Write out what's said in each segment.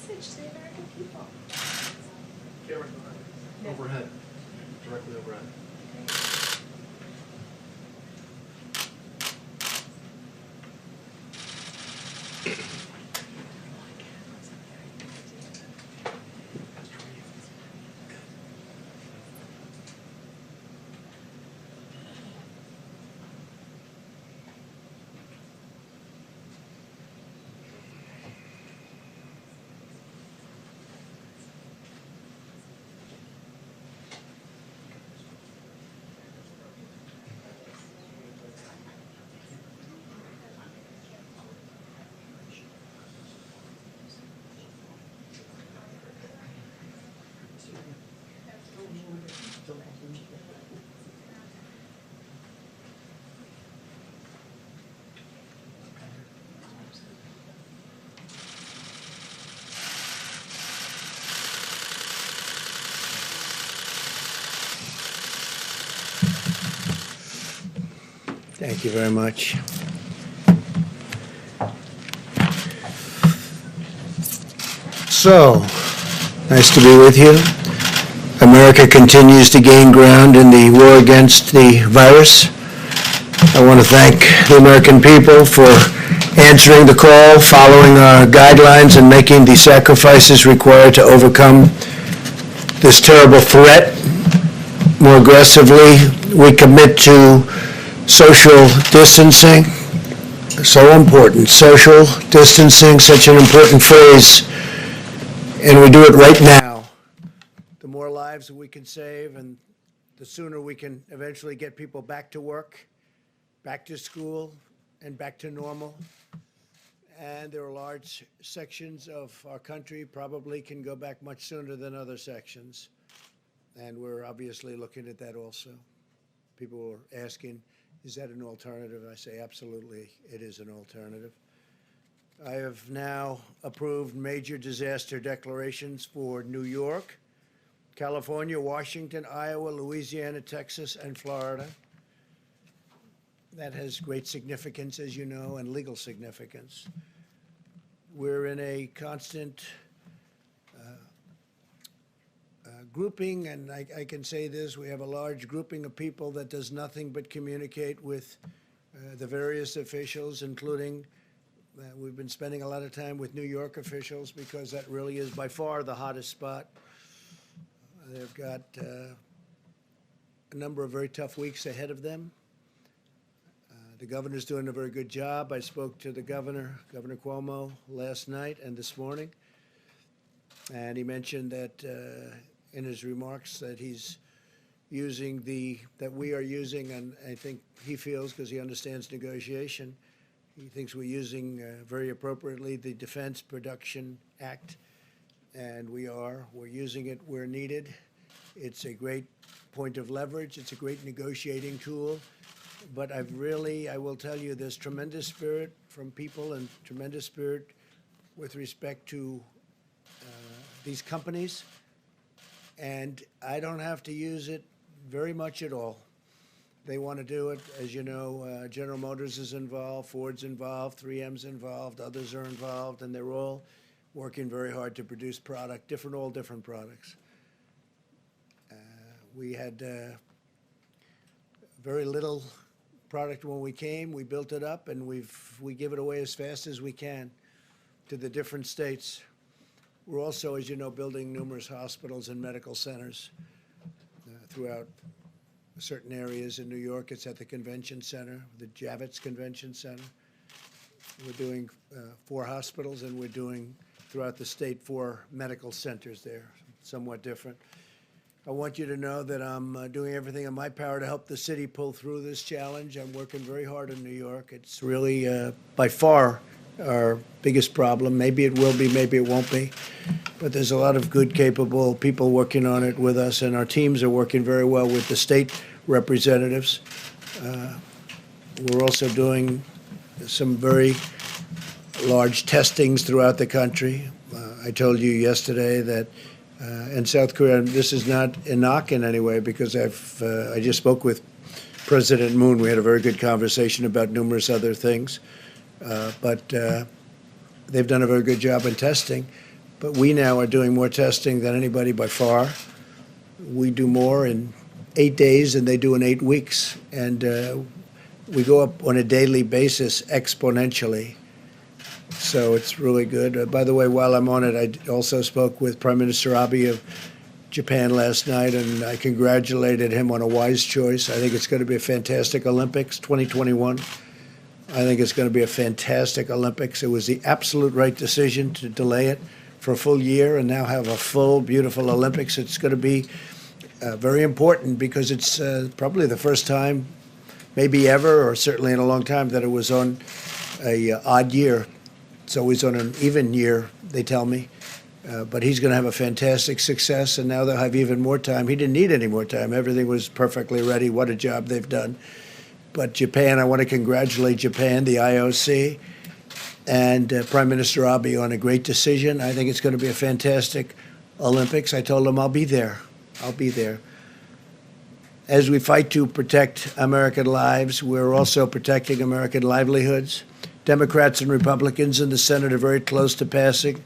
message to the American people? Camera overhead, directly overhead. Thank you very much. So, nice to be with you. America continues to gain ground in the war against the virus. I want to thank the American people for answering the call, following our guidelines, and making the sacrifices required to overcome this terrible threat. More aggressively, we commit to social distancing. So important. Social distancing, such an important phrase, and we do it right now. The more lives we can save, and the sooner we can eventually get people back to work, back to school, and back to normal. And there are large sections of our country probably can go back much sooner than other sections. And we're obviously looking at that also. People are asking, is that an alternative? I say absolutely, it is an alternative. I have now approved major disaster declarations for New York, California, Washington, Iowa, Louisiana, Texas, and Florida. That has great significance, as you know, and legal significance. We're in a constant grouping, and I can say this, we have a large grouping of people that does nothing but communicate with the various officials, including we've been spending a lot of time with New York officials because that really is by far the hottest spot. They've got a number of very tough weeks ahead of them. The governor's doing a very good job. I spoke to the governor, Governor Cuomo, last night and this morning, and he mentioned that in his remarks that he's using that we are using, and I think he feels, because he understands negotiation, he thinks we're using very appropriately the Defense Production Act, and we're using it where needed. It's a great point of leverage. It's a great negotiating tool. But I will tell you, there's tremendous spirit from people and tremendous spirit with respect to these companies. And I don't have to use it very much at all. They want to do it. As you know, General Motors is involved, Ford's involved, 3M's involved, others are involved, and they're all working very hard to produce all different products. We had very little product when we came. We built it up, and we give it away as fast as we can to the different states. We're also, as you know, building numerous hospitals and medical centers throughout certain areas. In New York, it's at the convention center, the Javits Convention Center. We're doing 4 hospitals, and we're doing throughout the state 4 medical centers there, somewhat different. I want you to know that I'm doing everything in my power to help the city pull through this challenge. I'm working very hard in New York. It's really, by far, our biggest problem. Maybe it will be, maybe it won't be. But there's a lot of good, capable people working on it with us, and our teams are working very well with the state representatives. We're also doing some very large testings throughout the country. I told you yesterday that in South Korea, and this is not a knock in any way, because I just spoke with President Moon. We had a very good conversation about numerous other things. But they've done a very good job in testing. but we now are doing more testing than anybody by far. We do more in 8 days than they do in 8 weeks, and we go up on a daily basis exponentially. So it's really good. By the way, while I'm on it, I also spoke with Prime Minister Abe of Japan last night, and I congratulated him on a wise choice. I think it's going to be a fantastic Olympics 2021. I think it's going to be a fantastic Olympics. It was the absolute right decision to delay it for a full year and now have a full, beautiful Olympics. It's going to be very important because it's probably the first time, maybe ever, or certainly in a long time, that it was on a odd year. It's always on an even year, they tell me. But he's going to have a fantastic success, and now they'll have even more time. He didn't need any more time. Everything was perfectly ready. What a job they've done. But Japan, I want to congratulate Japan, the IOC, and Prime Minister Abe on a great decision. I think it's going to be a fantastic Olympics. I told him I'll be there. I'll be there. As we fight to protect American lives, we're also protecting American livelihoods. Democrats and Republicans in the Senate are very close to passing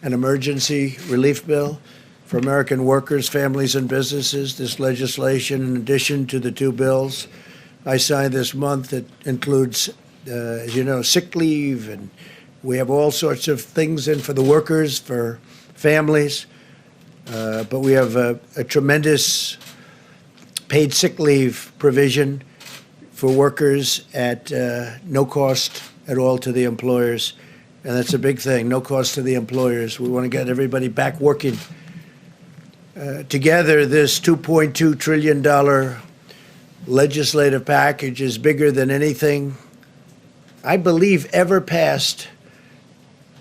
an emergency relief bill for American workers, families, and businesses. This legislation, in addition to the 2 bills I signed this month, it includes, as you know, sick leave, and we have all sorts of things in for the workers, for families. But we have a tremendous paid sick leave provision for workers at no cost at all to the employers. And that's a big thing, no cost to the employers. We want to get everybody back working. Together, this $2.2 trillion legislative package is bigger than anything, I believe, ever passed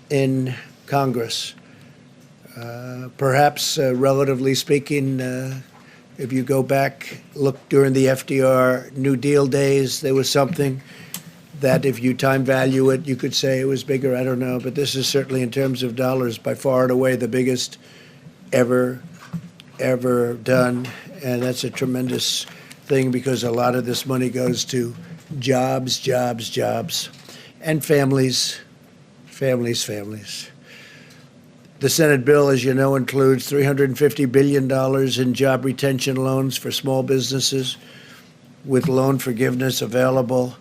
in Congress. Perhaps, relatively speaking, if you go back, look during the FDR New Deal days, there was something that if you time value it, you could say it was bigger. I don't know. But this is certainly, in terms of dollars, by far and away the biggest ever done. And that's a tremendous thing because a lot of this money goes to jobs, and families. The Senate bill, as you know, includes $350 billion in job retention loans for small businesses, with loan forgiveness available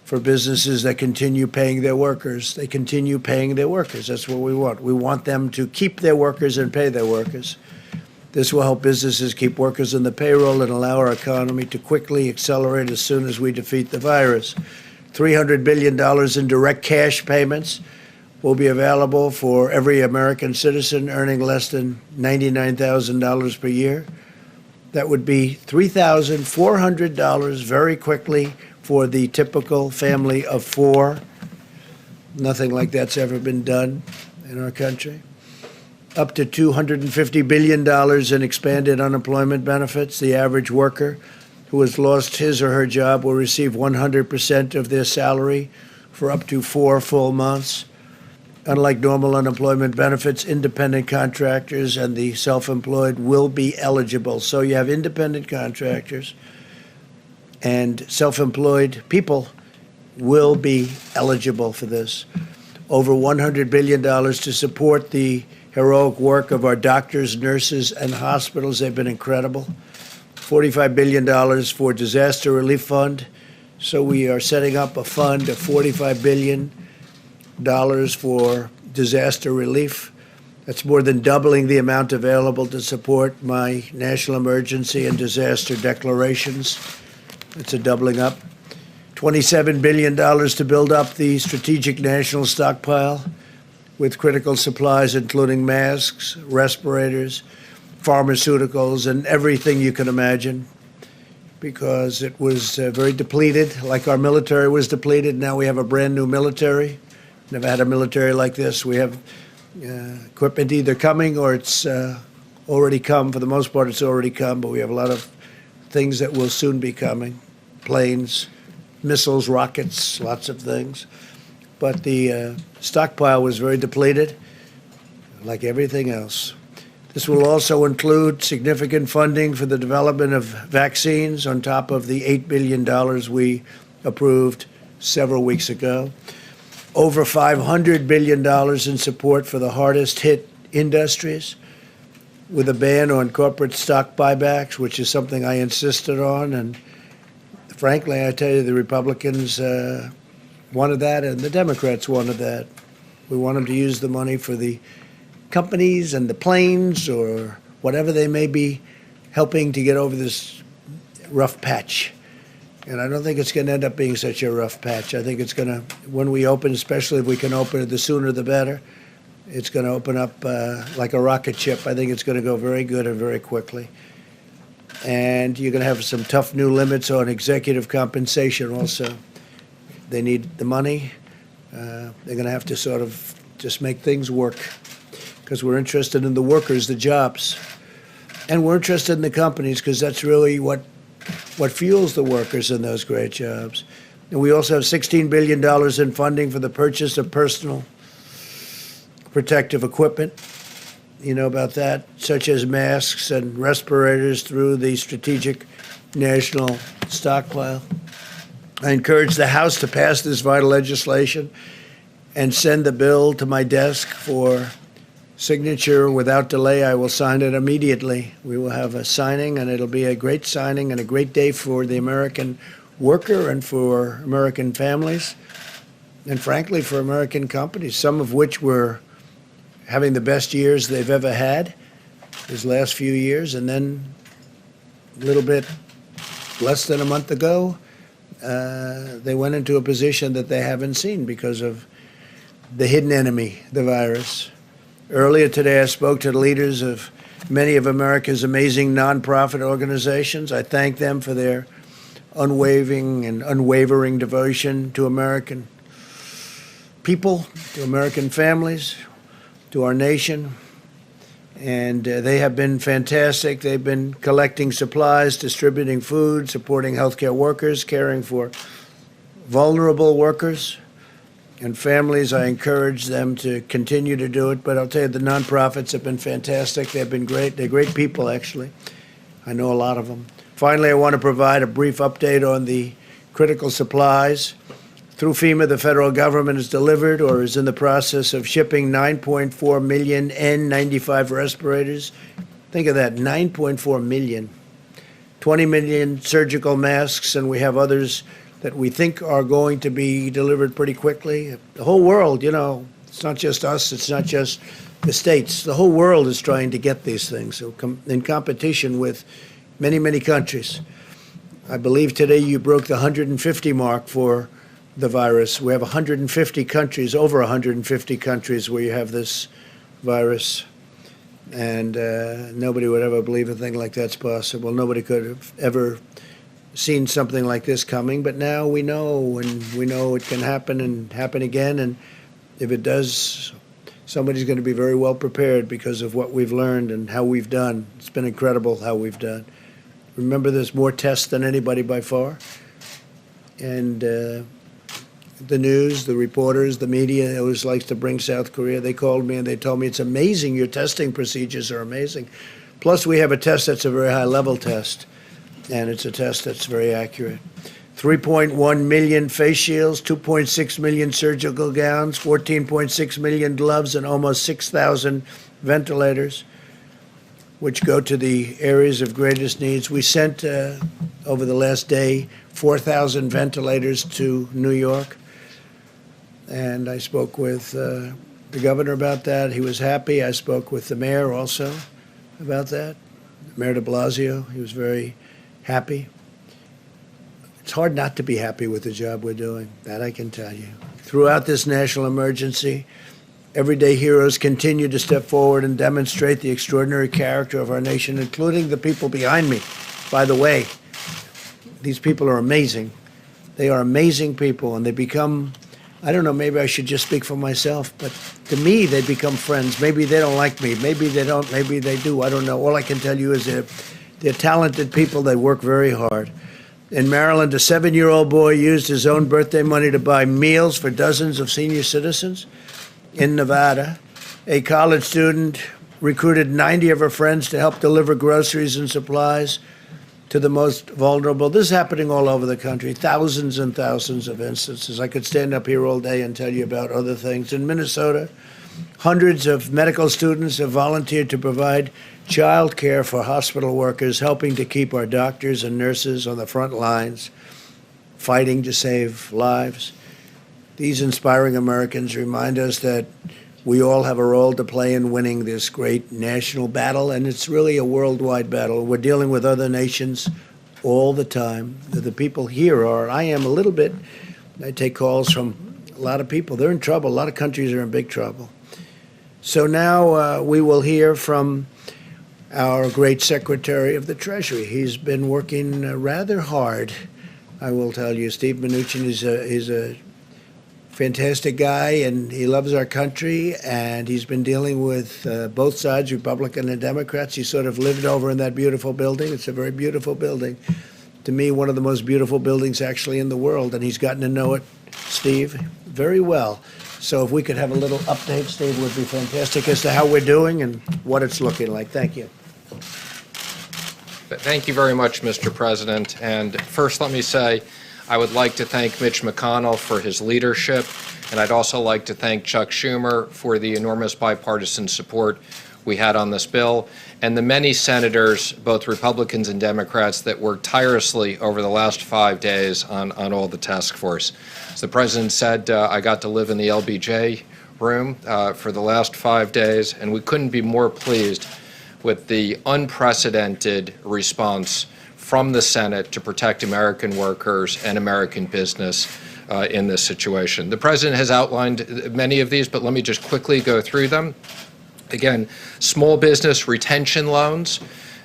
for businesses that continue paying their workers. They continue paying their workers. That's what we want. We want them to keep their workers and pay their workers. This will help businesses keep workers on the payroll and allow our economy to quickly accelerate as soon as we defeat the virus. $300 billion in direct cash payments will be available for every American citizen earning less than $99,000 per year. That would be $3,400 very quickly for the typical family of 4. Nothing like that's ever been done in our country. Up to $250 billion in expanded unemployment benefits. The average worker who has lost his or her job will receive 100% of their salary for up to 4 full months. Unlike normal unemployment benefits, independent contractors and the self-employed will be eligible. So you have independent contractors and self-employed people will be eligible for this. Over $100 billion to support the heroic work of our doctors, nurses, and hospitals. They've been incredible. $45 billion for disaster relief fund. So we are setting up a fund of $45 billion for disaster relief. That's more than doubling the amount available to support my national emergency and disaster declarations. It's a doubling up. $27 billion to build up the strategic national stockpile with critical supplies, including masks, respirators, pharmaceuticals, and everything you can imagine, because it was very depleted, like our military was depleted. Now we have a brand new military. Never had a military like this. We have equipment either coming or it's already come. For the most part, it's already come, but we have a lot of things that will soon be coming. Planes, missiles, rockets, lots of things. But the stockpile was very depleted, like everything else. This will also include significant funding for the development of vaccines on top of the $8 billion we approved several weeks ago. Over $500 billion in support for the hardest hit industries with a ban on corporate stock buybacks, which is something I insisted on. And frankly, I tell you, the Republicans wanted that, and the Democrats wanted that. We want them to use the money for the companies and the planes or whatever they may be helping to get over this rough patch. And I don't think it's going to end up being such a rough patch. I think it's going to, when we open, especially if we can open it, the sooner the better, it's going to open up like a rocket ship. I think it's going to go very good and very quickly. And you're going to have some tough new limits on executive compensation also. They need the money. They're going to have to sort of just make things work because we're interested in the workers, the jobs. And we're interested in the companies because that's really what fuels the workers in those great jobs. And we also have $16 billion in funding for the purchase of personal protective equipment. You know about that, such as masks and respirators through the Strategic National Stockpile. I encourage the House to pass this vital legislation and send the bill to my desk for signature without delay. I will sign it immediately. We will have a signing, and it'll be a great signing and a great day for the American worker and for American families, and frankly, for American companies, some of which were having the best years they've ever had these last few years, and then a little bit less than a month ago, they went into a position that they haven't seen because of the hidden enemy, the virus. Earlier today, I spoke to the leaders of many of America's amazing nonprofit organizations. I thank them for their unwavering and unwavering devotion to American people, to American families, to our nation. And they have been fantastic. They've been collecting supplies, distributing food, supporting healthcare workers, caring for vulnerable workers and families. I encourage them to continue to do it. But I'll tell you, the nonprofits have been fantastic. They've been great. They're great people, actually. I know a lot of them. Finally, I want to provide a brief update on the critical supplies. Through FEMA, the federal government has delivered or is in the process of shipping 9.4 million N95 respirators. Think of that, 9.4 million. 20 million surgical masks, and we have others that we think are going to be delivered pretty quickly. The whole world, you know, it's not just us, it's not just the states. The whole world is trying to get these things in competition with many, many countries. I believe today you broke the 150 mark for the virus. We have 150 countries, over 150 countries where you have this virus. And nobody would ever believe a thing like that's possible. Nobody could have ever seen something like this coming. But now we know, and we know it can happen and happen again. And if it does, somebody's going to be very well prepared because of what we've learned and how we've done. It's been incredible how we've done. Remember, there's more tests than anybody by far. And the news, the reporters, the media always likes to bring South Korea. They called me and they told me, it's amazing, your testing procedures are amazing. Plus, we have a test that's a very high-level test, and it's a test that's very accurate. 3.1 million face shields, 2.6 million surgical gowns, 14.6 million gloves, and almost 6,000 ventilators, which go to the areas of greatest needs. We sent, over the last day, 4,000 ventilators to New York. And I spoke with the governor about that. He was happy. I spoke with the mayor also about that, Mayor de Blasio. He was very happy. It's hard not to be happy with the job we're doing, that I can tell you. Throughout this national emergency, everyday heroes continue to step forward and demonstrate the extraordinary character of our nation, including the people behind me. By the way, these people are amazing. They are amazing people, and they become, I don't know, maybe I should just speak for myself, but to me, they become friends. Maybe they don't like me. Maybe they don't. Maybe they do. I don't know. All I can tell you is they're talented people. They work very hard. In Maryland, a 7-year-old boy used his own birthday money to buy meals for dozens of senior citizens. In Nevada, a college student recruited 90 of her friends to help deliver groceries and supplies to the most vulnerable. This is happening all over the country, thousands and thousands of instances. I could stand up here all day and tell you about other things. In Minnesota, Hundreds of medical students have volunteered to provide child care for hospital workers, helping to keep our doctors and nurses on the front lines, fighting to save lives. These inspiring Americans remind us that we all have a role to play in winning this great national battle, and it's really a worldwide battle. We're dealing with other nations all the time. The people here are, I am a little bit, I take calls from a lot of people. They're in trouble. A lot of countries are in big trouble. So now we will hear from our great Secretary of the Treasury. He's been working rather hard, I will tell you. Steve Mnuchin is a fantastic guy, and he loves our country, and he's been dealing with both sides, Republican and Democrats. He sort of lived over in that beautiful building. It's a very beautiful building. To me, one of the most beautiful buildings actually in the world, and he's gotten to know it, Steve, very well. So if we could have a little update, Steve, would be fantastic as to how we're doing and what it's looking like. Thank you. Thank you very much, Mr. President. And first, let me say, I would like to thank Mitch McConnell for his leadership, and I'd also like to thank Chuck Schumer for the enormous bipartisan support we had on this bill, and the many senators, both Republicans and Democrats, that worked tirelessly over the last 5 days on all the task force. As the President said, I got to live in the LBJ room for the last 5 days, and we couldn't be more pleased with the unprecedented response from the Senate to protect American workers and American business in this situation. The President has outlined many of these, but let me just quickly go through them. Again, small business retention loans.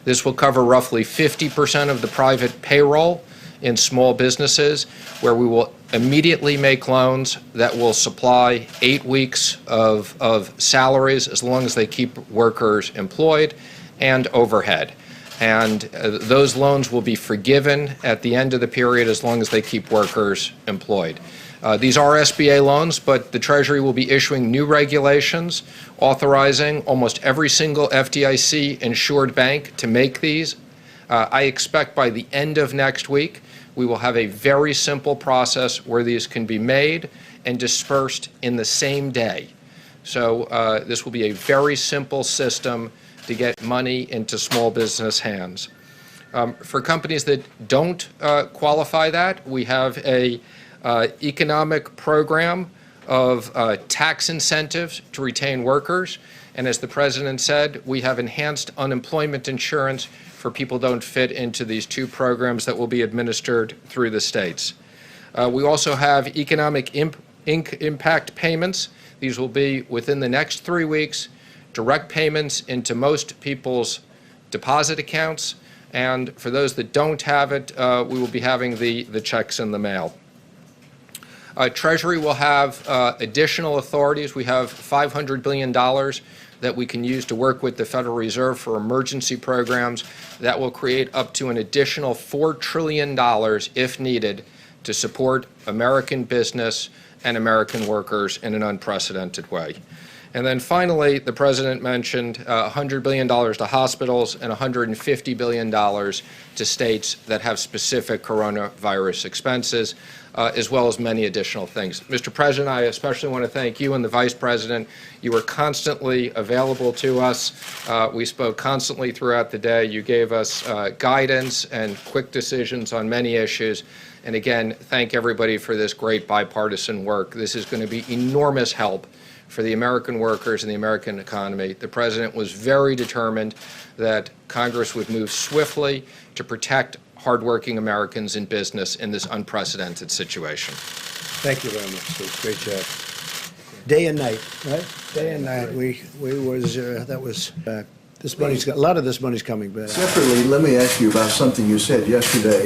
This will cover roughly 50% of the private payroll in small businesses, where we will immediately make loans that will supply 8 weeks of salaries as long as they keep workers employed and overhead. And those loans will be forgiven at the end of the period as long as they keep workers employed. These are SBA loans, but the Treasury will be issuing new regulations authorizing almost every single FDIC-insured bank to make these. I expect by the end of next week, we will have a very simple process where these can be made and dispersed in the same day. So this will be a very simple system to get money into small business hands. For companies that don't qualify that, we have a economic program of tax incentives to retain workers. And as the President said, we have enhanced unemployment insurance for people who don't fit into these two programs that will be administered through the states. We also have economic impact payments. These will be within the next 3 weeks, direct payments into most people's deposit accounts. And for those that don't have it, we will be having the checks in the mail. Treasury will have additional authorities. We have $500 billion that we can use to work with the Federal Reserve for emergency programs that will create up to an additional $4 trillion, if needed, to support American business and American workers in an unprecedented way. And then finally, the President mentioned $100 billion to hospitals and $150 billion to states that have specific coronavirus expenses, as well as many additional things. Mr. President, I especially want to thank you and the Vice President. You were constantly available to us. We spoke constantly throughout the day. You gave us guidance and quick decisions on many issues. And again, thank everybody for this great bipartisan work. This is going to be enormous help for the American workers and the American economy. The President was very determined that Congress would move swiftly to protect hardworking Americans in business in this unprecedented situation. Thank you very much, Steve. Great job. Day and night, right? Day and night. This money's a lot of this money's coming back. Separately, let me ask you about something you said yesterday.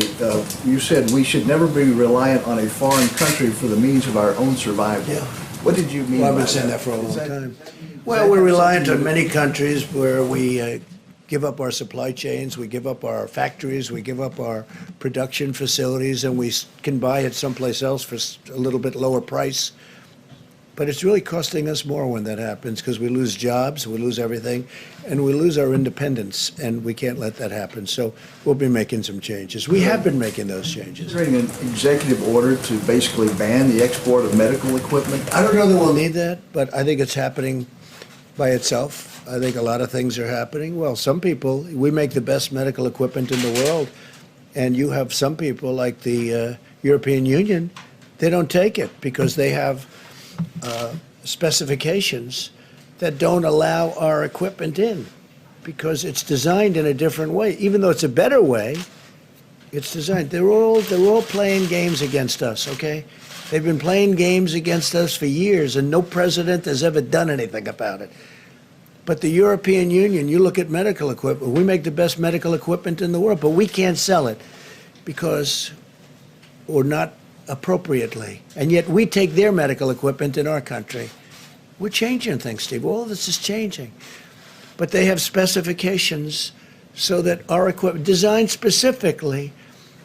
You said we should never be reliant on a foreign country for the means of our own survival. Yeah. What did you mean by that? Well, I've been saying that for a long time. Well, we're reliant on many countries where we give up our supply chains, we give up our factories, we give up our production facilities, and we can buy it someplace else for a little bit lower price. But it's really costing us more when that happens, because we lose jobs, we lose everything, and we lose our independence, and we can't let that happen. So we'll be making some changes. We have been making those changes. Is there an executive order to basically ban the export of medical equipment? I don't know that we'll need that, but I think it's happening by itself. I think a lot of things are happening. Well, some people, we make the best medical equipment in the world, and you have some people like the European Union, they don't take it because they have specifications that don't allow our equipment in because it's designed in a different way. Even though it's a better way, it's designed. They're all playing games against us, okay? They've been playing games against us for years, and no president has ever done anything about it. But the European Union, you look at medical equipment, we make the best medical equipment in the world, but we can't sell it because, or not appropriately. And yet we take their medical equipment in our country. We're changing things, Steve. All this is changing. But they have specifications so that our equipment, designed specifically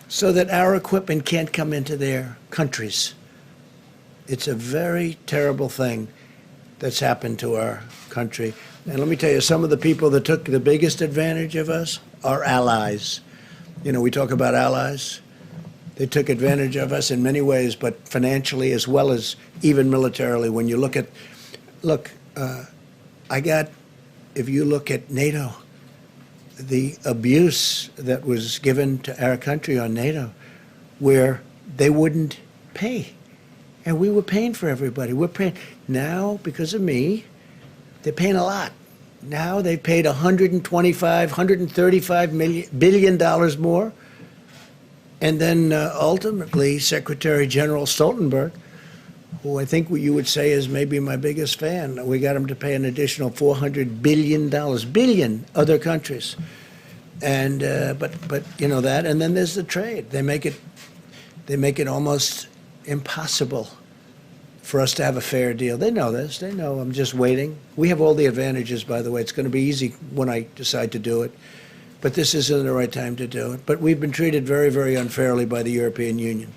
so that our equipment can't come into their countries. It's a very terrible thing that's happened to our country. And let me tell you, some of the people that took the biggest advantage of us are allies. You know, we talk about allies. They took advantage of us in many ways, but financially as well as even militarily. When you look at, if you look at NATO, the abuse that was given to our country on NATO, where they wouldn't pay. And we were paying for everybody. We're paying. Now, because of me, they're paying a lot. Now they've paid $135 billion more. And then ultimately, Secretary General Stoltenberg, who I think you would say is maybe my biggest fan, we got him to pay an additional $400 billion other countries. And but you know that, and then there's the trade. They make it almost impossible for us to have a fair deal. They know this. They know I'm just waiting. We have all the advantages, by the way. It's going to be easy when I decide to do it. But this isn't the right time to do it. But we've been treated very, very unfairly by the European Union.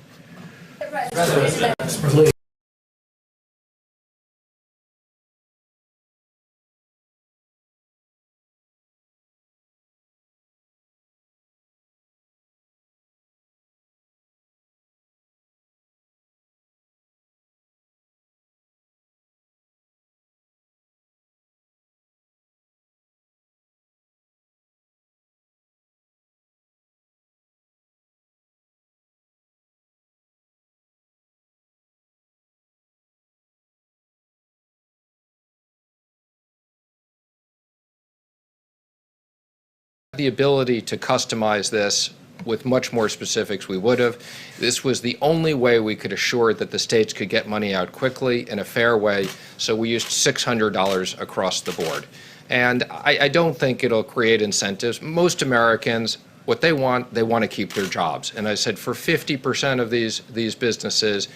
The ability to customize this with much more specifics we would have. This was the only way we could assure that the states could get money out quickly in a fair way, so we used $600 across the board. And I don't think it'll create incentives. Most Americans, what they want to keep their jobs. And I said for 50% of these businesses,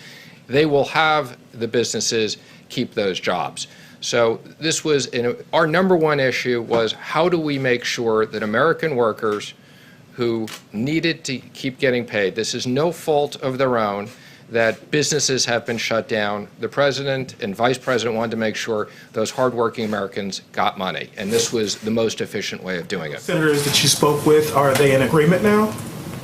they will have the businesses keep those jobs. So this was, our number one issue was how do we make sure that American workers who needed to keep getting paid, this is no fault of their own, that businesses have been shut down. The president and vice president wanted to make sure those hardworking Americans got money, and this was the most efficient way of doing it. Senators that you spoke with, are they in agreement now?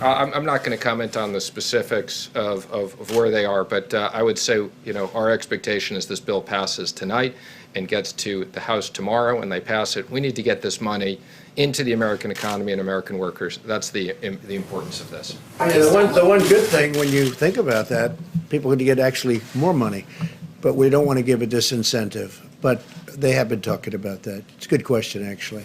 I'm not going to comment on the specifics of where they are, but I would say, you know, our expectation is this bill passes tonight and gets to the House tomorrow, and they pass it. We need to get this money into the American economy and American workers. That's the importance of this. The one good thing when you think about that, people are going to get actually more money, but we don't want to give a disincentive. But they have been talking about that. It's a good question, actually.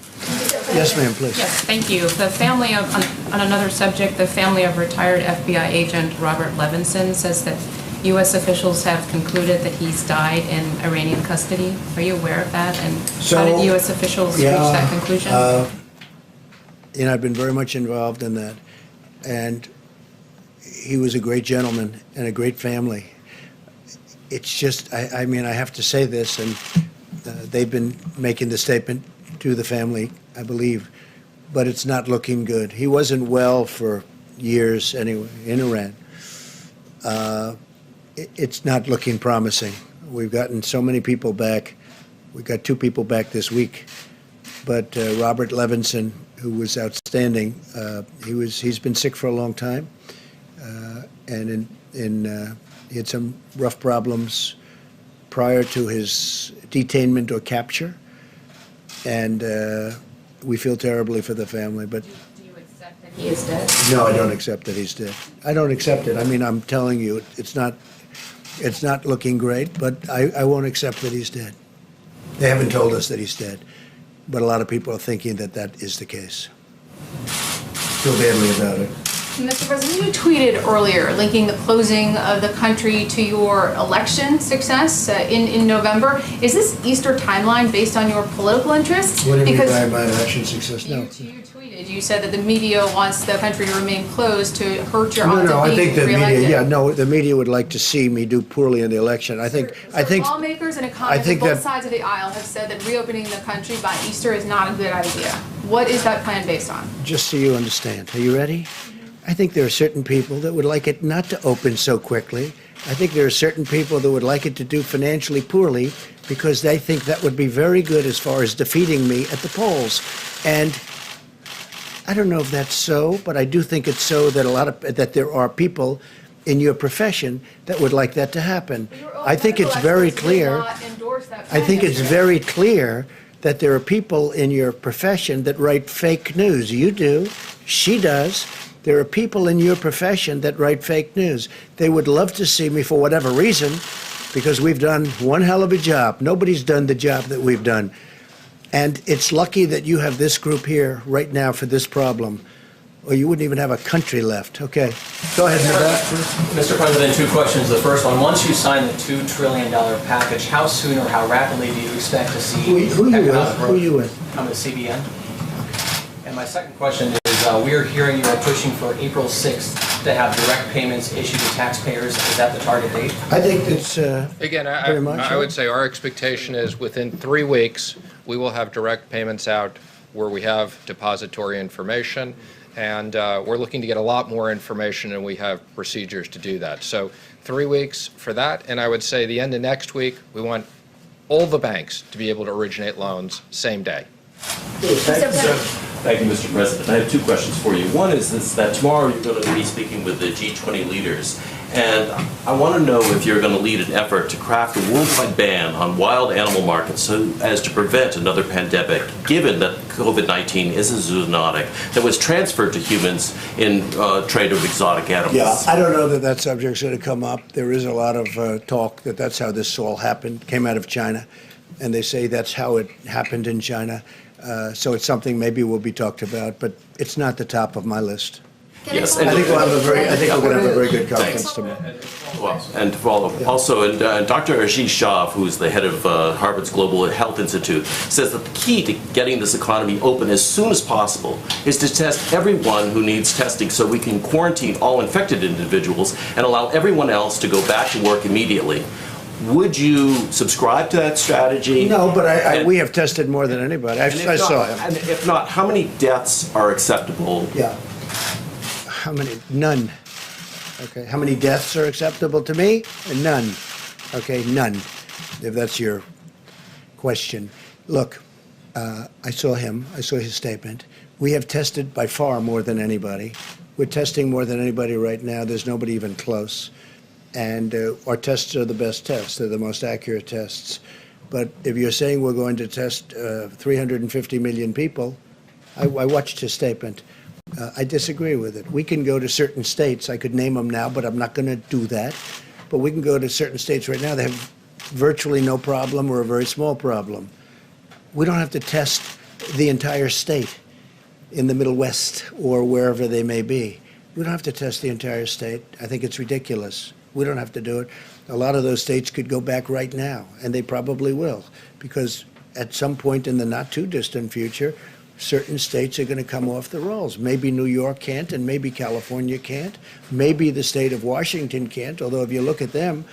Yes, ma'am, please. Yes, thank you. The family of, on another subject, the family of retired FBI agent Robert Levinson says that U.S. officials have concluded that he's died in Iranian custody. Are you aware of that? And how did U.S. officials reach that conclusion? You know, I've been very much involved in that. And he was a great gentleman and a great family. It's just, I mean, I have to say this, and they've been making the statement to the family, I believe, but it's not looking good. He wasn't well for years anyway in Iran. It's not looking promising. We've gotten so many people back. We got 2 people back this week, but Robert Levinson, who was outstanding, he's been sick for a long time, and he had some rough problems prior to his detainment or capture. And we feel terribly for the family, but Do you accept that he is dead? no, I don't accept that he's dead. I don't accept it. I mean, I'm telling you, it's not looking great, but I won't accept that he's dead. They haven't told us that he's dead, but a lot of people are thinking that that is the case. Feel badly about it. Mr. President, you tweeted earlier linking the closing of the country to your election success in November. Is this Easter timeline based on your political interests? What do you mean Because by my election success? No. you tweeted, you said that the media wants the country to remain closed to hurt your No, odds no, of I think being the reelected. media, yeah, no, the media would like to see me do poorly in the election. I think, Lawmakers and I economists think on both that- sides of the aisle have said that reopening the country by Easter is not a good idea. What is that plan based on? just so you understand, are you ready? I think there are certain people that would like it not to open so quickly. I think there are certain people that would like it to do financially poorly because they think that would be very good as far as defeating me at the polls. And I don't know if that's so, but I do think it's so that there are people in your profession that would like that to happen. Your own I think it's medical very experts did clear. not endorse that I plan think it's yesterday. very clear that there are people in your profession that write fake news. You do. She does. There are people in your profession that write fake news. They would love to see me for whatever reason, because we've done one hell of a job. Nobody's done the job that we've done. And it's lucky that you have this group here right now for this problem, or you wouldn't even have a country left. Okay. Go ahead, Nevada. Mr. President, two questions. The first one, once you sign the $2 trillion package, how soon or how rapidly do you expect to see Who you economic with? growth? Who you with? I'm with CBN. And my second question is, we are hearing you are pushing for April 6th to have direct payments issued to taxpayers. Is that the target date? I think it's Again, very much I so. would say our expectation is within 3 weeks, we will have direct payments out where we have depository information, and we're looking to get a lot more information, and we have procedures to do that. So 3 weeks for that, and I would say the end of next week, we want all the banks to be able to originate loans same day. Thank you, Mr. President. I have two questions for you. One is that tomorrow you're going to be speaking with the G20 leaders, and I want to know if you're going to lead an effort to craft a worldwide ban on wild animal markets so as to prevent another pandemic, given that COVID-19 is a zoonotic that was transferred to humans in trade of exotic animals. Yeah, I don't know that that subject's going to come up. There is a lot of talk that that's how this all happened, came out of China, and they say that's how it happened in China. So it's something maybe will be talked about, but it's not the top of my list. Yes, I think we'll have a very, I think we're going to have a very good conference Thanks. tomorrow. Well, and to follow, also, and Dr. Ashish Shah, who's the head of Harvard's Global Health Institute, says that the key to getting this economy open as soon as possible is to test everyone who needs testing so we can quarantine all infected individuals and allow everyone else to go back to work immediately. Would you subscribe to that strategy? No, but And- we have tested more than anybody. I and if saw not- him. And if not, how many deaths are acceptable? Yeah. How many? None. Okay. How many deaths are acceptable to me? None. Okay, none, if that's your question. Look, I saw him. I saw his statement. We have tested by far more than anybody. We're testing more than anybody right now. There's nobody even close. And our tests are the best tests. They're the most accurate tests. But if you're saying we're going to test 350 million people, I watched his statement. I disagree with it. We can go to certain states. I could name them now, but I'm not going to do that. But we can go to certain states right now that have virtually no problem or a very small problem. We don't have to test the entire state in the Middle West or wherever they may be. We don't have to test the entire state. I think it's ridiculous. We don't have to do it. A lot of those states could go back right now, and they probably will, because at some point in the not too distant future, certain states are going to come off the rolls. Maybe New York can't, and maybe California can't. Maybe the state of Washington can't, although if you look at them,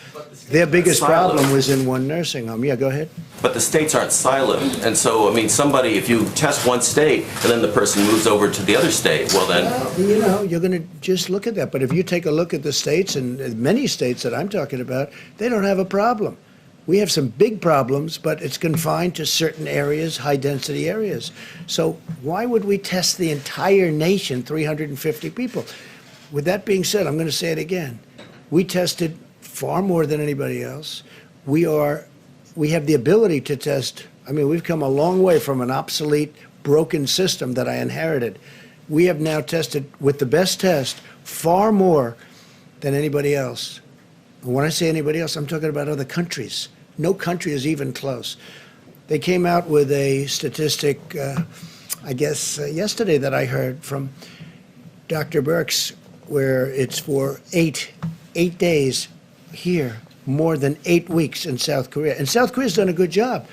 their biggest problem was in one nursing home. Yeah, go ahead. But the states aren't siloed, and so, I mean, somebody, if you test one state and then the person moves over to the other state, well then, You know, you're going to just look at that. But if you take a look at the states, and many states that I'm talking about, they don't have a problem. We have some big problems, but it's confined to certain areas, high-density areas. So why would we test the entire nation, 350 people? With that being said, I'm going to say it again. We tested far more than anybody else. We have the ability to test I mean, we've come a long way from an obsolete, broken system that I inherited. We have now tested, with the best test, far more than anybody else. And when I say anybody else, I'm talking about other countries. No country is even close. They came out with a statistic, I guess, yesterday that I heard from Dr. Birx, where it's for eight days here, more than 8 weeks in South Korea. And South Korea's done a good job.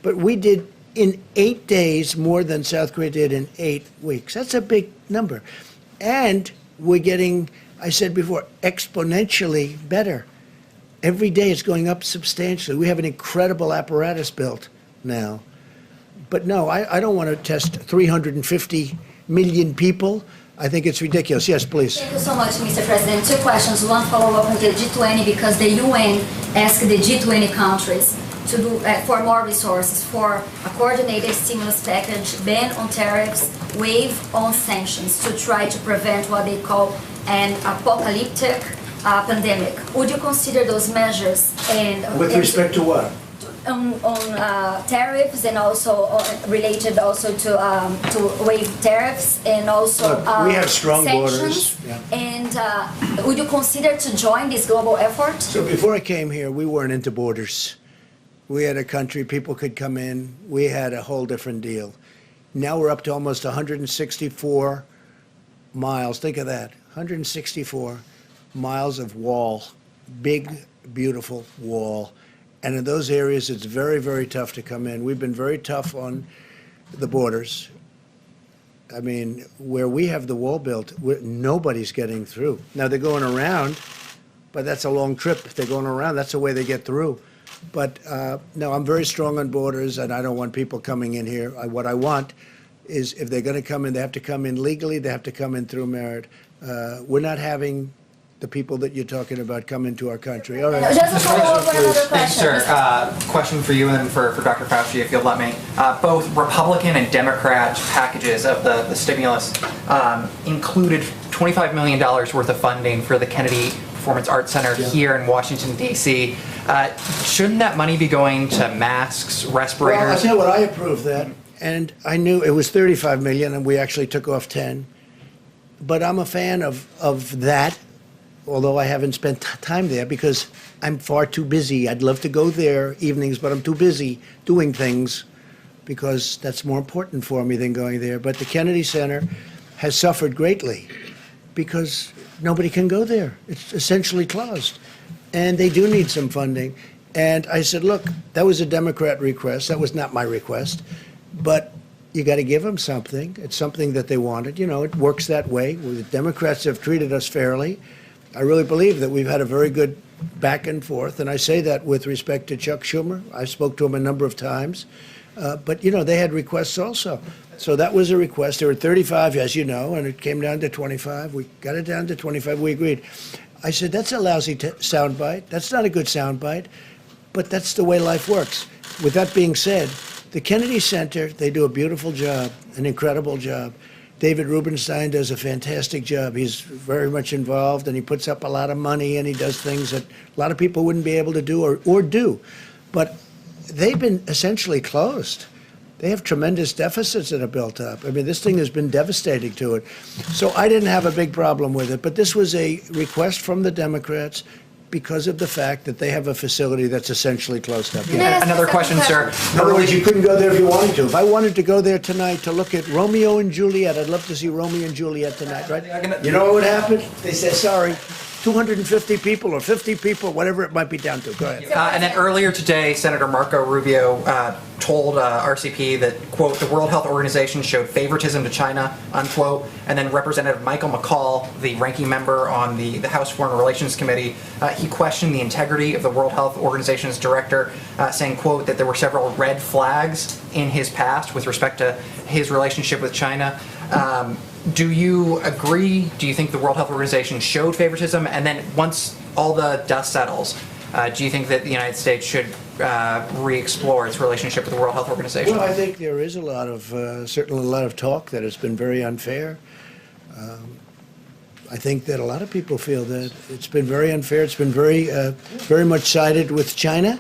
But we did in 8 days more than South Korea did in 8 weeks. That's a big number. And we're getting, I said before, exponentially better. Every day it's going up substantially. We have an incredible apparatus built now. But no, I don't want to test 350 million people. I think it's ridiculous. Yes, please. Thank you so much, Mr. President. 2 questions. One follow-up on the G20, because the UN asked the G20 countries to do for more resources for a coordinated stimulus package, ban on tariffs, waive on sanctions to try to prevent what they call an apocalyptic pandemic. Would you consider those measures? And With respect to what? On tariffs, and also related also to waive tariffs, and also Look, we have strong sanctions. borders. Yeah. And would you consider to join this global effort? So before I came here, we weren't into borders. We had a country, people could come in. We had a whole different deal. Now we're up to almost 164 miles. Think of that, 164 miles of wall, big, beautiful wall. And in those areas, it's very, very tough to come in. We've been very tough on the borders. I mean, where we have the wall built, nobody's getting through. Now, they're going around, but that's a long trip. If they're going around, that's the way they get through. But no, I'm very strong on borders, and I don't want people coming in here. What I want is, if they're going to come in, they have to come in legally. They have to come in through merit. We're not having the people that you're talking about come into our country. All right. Just a follow-up on another Thanks, question. sir. Question for you and then for Dr. Fauci, if you'll let me. Both Republican and Democrat packages of the stimulus included $25 million worth of funding for the Kennedy Performance Arts Center here in Washington, D.C. Shouldn't that money be going to masks, respirators? Well, I'll tell you what, I approved that, and I knew it was $35 million, and we actually took off 10. But I'm a fan of that, although I haven't spent time there because I'm far too busy. I'd love to go there evenings, but I'm too busy doing things because that's more important for me than going there. But the Kennedy Center has suffered greatly because nobody can go there. It's essentially closed. And they do need some funding. And I said, look, that was a Democrat request. That was not my request. But you got to give them something. It's something that they wanted. You know, it works that way. The Democrats have treated us fairly. I really believe that we've had a very good back and forth, and I say that with respect to Chuck Schumer. I spoke to him a number of times, but, you know, they had requests also. So that was a request. There were 35, as you know, and it came down to 25. We got it down to 25. We agreed. I said, that's a lousy soundbite. That's not a good soundbite, but that's the way life works. With that being said, the Kennedy Center, they do a beautiful job, an incredible job. David Rubenstein does a fantastic job. He's very much involved, and he puts up a lot of money, and he does things that a lot of people wouldn't be able to do or do. But they've been essentially closed. They have tremendous deficits that are built up. I mean, this thing has been devastating to it. So I didn't have a big problem with it. But this was a request from the Democrats because of the fact that they have a facility that's essentially closed up. Yes, Another second question, sir. In other words, you couldn't go there if you wanted to. If I wanted to go there tonight to look at Romeo and Juliet, I'd love to see Romeo and Juliet tonight, right? You know what would happen? They say, sorry, 250 people or 50 people, whatever it might be down to. Go ahead. And then earlier today, Senator Marco Rubio told RCP that, quote, the World Health Organization showed favoritism to China, unquote. And then Representative Michael McCall, the ranking member on the House Foreign Relations Committee, he questioned the integrity of the World Health Organization's director, saying, quote, that there were several red flags in his past with respect to his relationship with China. Do you agree? Do you think the World Health Organization showed favoritism? And then once all the dust settles, do you think that the United States should re-explore its relationship with the World Health Organization? Well, I think there is a lot of, certainly a lot of talk that has been very unfair. I think that a lot of people feel that it's been very unfair. It's been very much sided with China.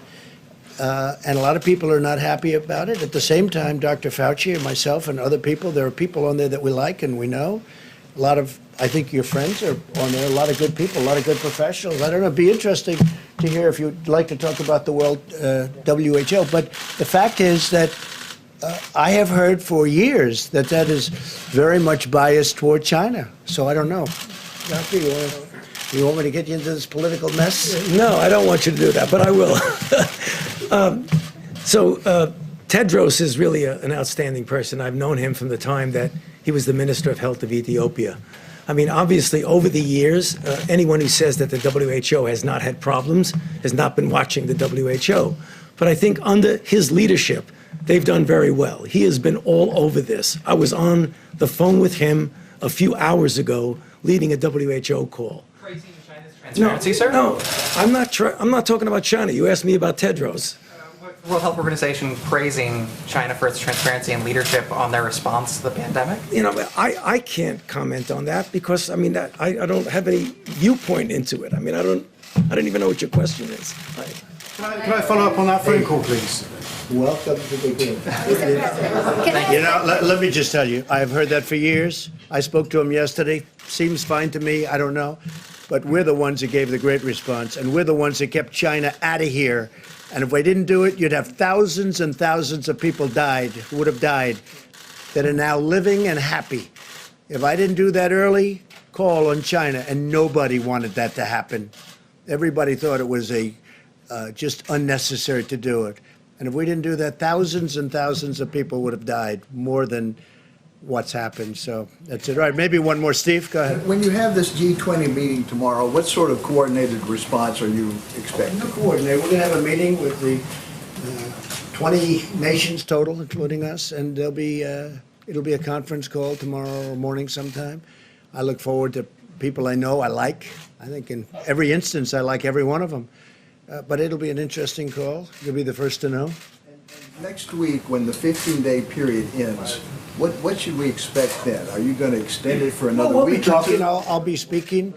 And a lot of people are not happy about it. At the same time, Dr. Fauci and myself and other people, there are people on there that we like and we know. A lot of, I think your friends are on there, a lot of good people, a lot of good professionals. I don't know, it'd be interesting to hear if you'd like to talk about the World WHO. But the fact is that I have heard for years that that is very much biased toward China. So I don't know. Doctor, you want me to get you into this political mess? No, I don't want you to do that, but I will. Tedros is really an outstanding person. I've known him from the time that he was the Minister of Health of Ethiopia. I mean, obviously, over the years, anyone who says that the WHO has not had problems has not been watching the WHO. But I think under his leadership, they've done very well. He has been all over this. I was on the phone with him a few hours ago, leading a WHO call. Praising China's transparency, sir? No, I'm not talking about China. You asked me about Tedros. The World Health Organization praising China for its transparency and leadership on their response to the pandemic? You know, I can't comment on that because, I mean, I don't have any viewpoint into it. I mean, I don't even know what your question is. Can I follow up on that phone call, please? Welcome to the game. You know, let me just tell you, I've heard that for years. I spoke to him yesterday. Seems fine to me. I don't know. But we're the ones that gave the great response, and we're the ones that kept China out of here. And if we didn't do it, you'd have thousands and thousands of people who would have died, that are now living and happy. If I didn't do that early, call on China, and nobody wanted that to happen. Everybody thought it was just unnecessary to do it. And if we didn't do that, thousands and thousands of people would have died, more than what's happened. So that's it. All right, maybe one more. Steve, go ahead. When you have this G20 meeting tomorrow, what sort of coordinated response are you expecting? No coordinate. We're going to have a meeting with the 20 nations total, including us, and it'll be a conference call tomorrow morning sometime. I look forward to people I know I like. I think in every instance I like every one of them. But it'll be an interesting call. You'll be the first to know. Next week, when the 15-day period ends, what should we expect then? Are you going to extend it for another We'll week? be talking. I'll be speaking.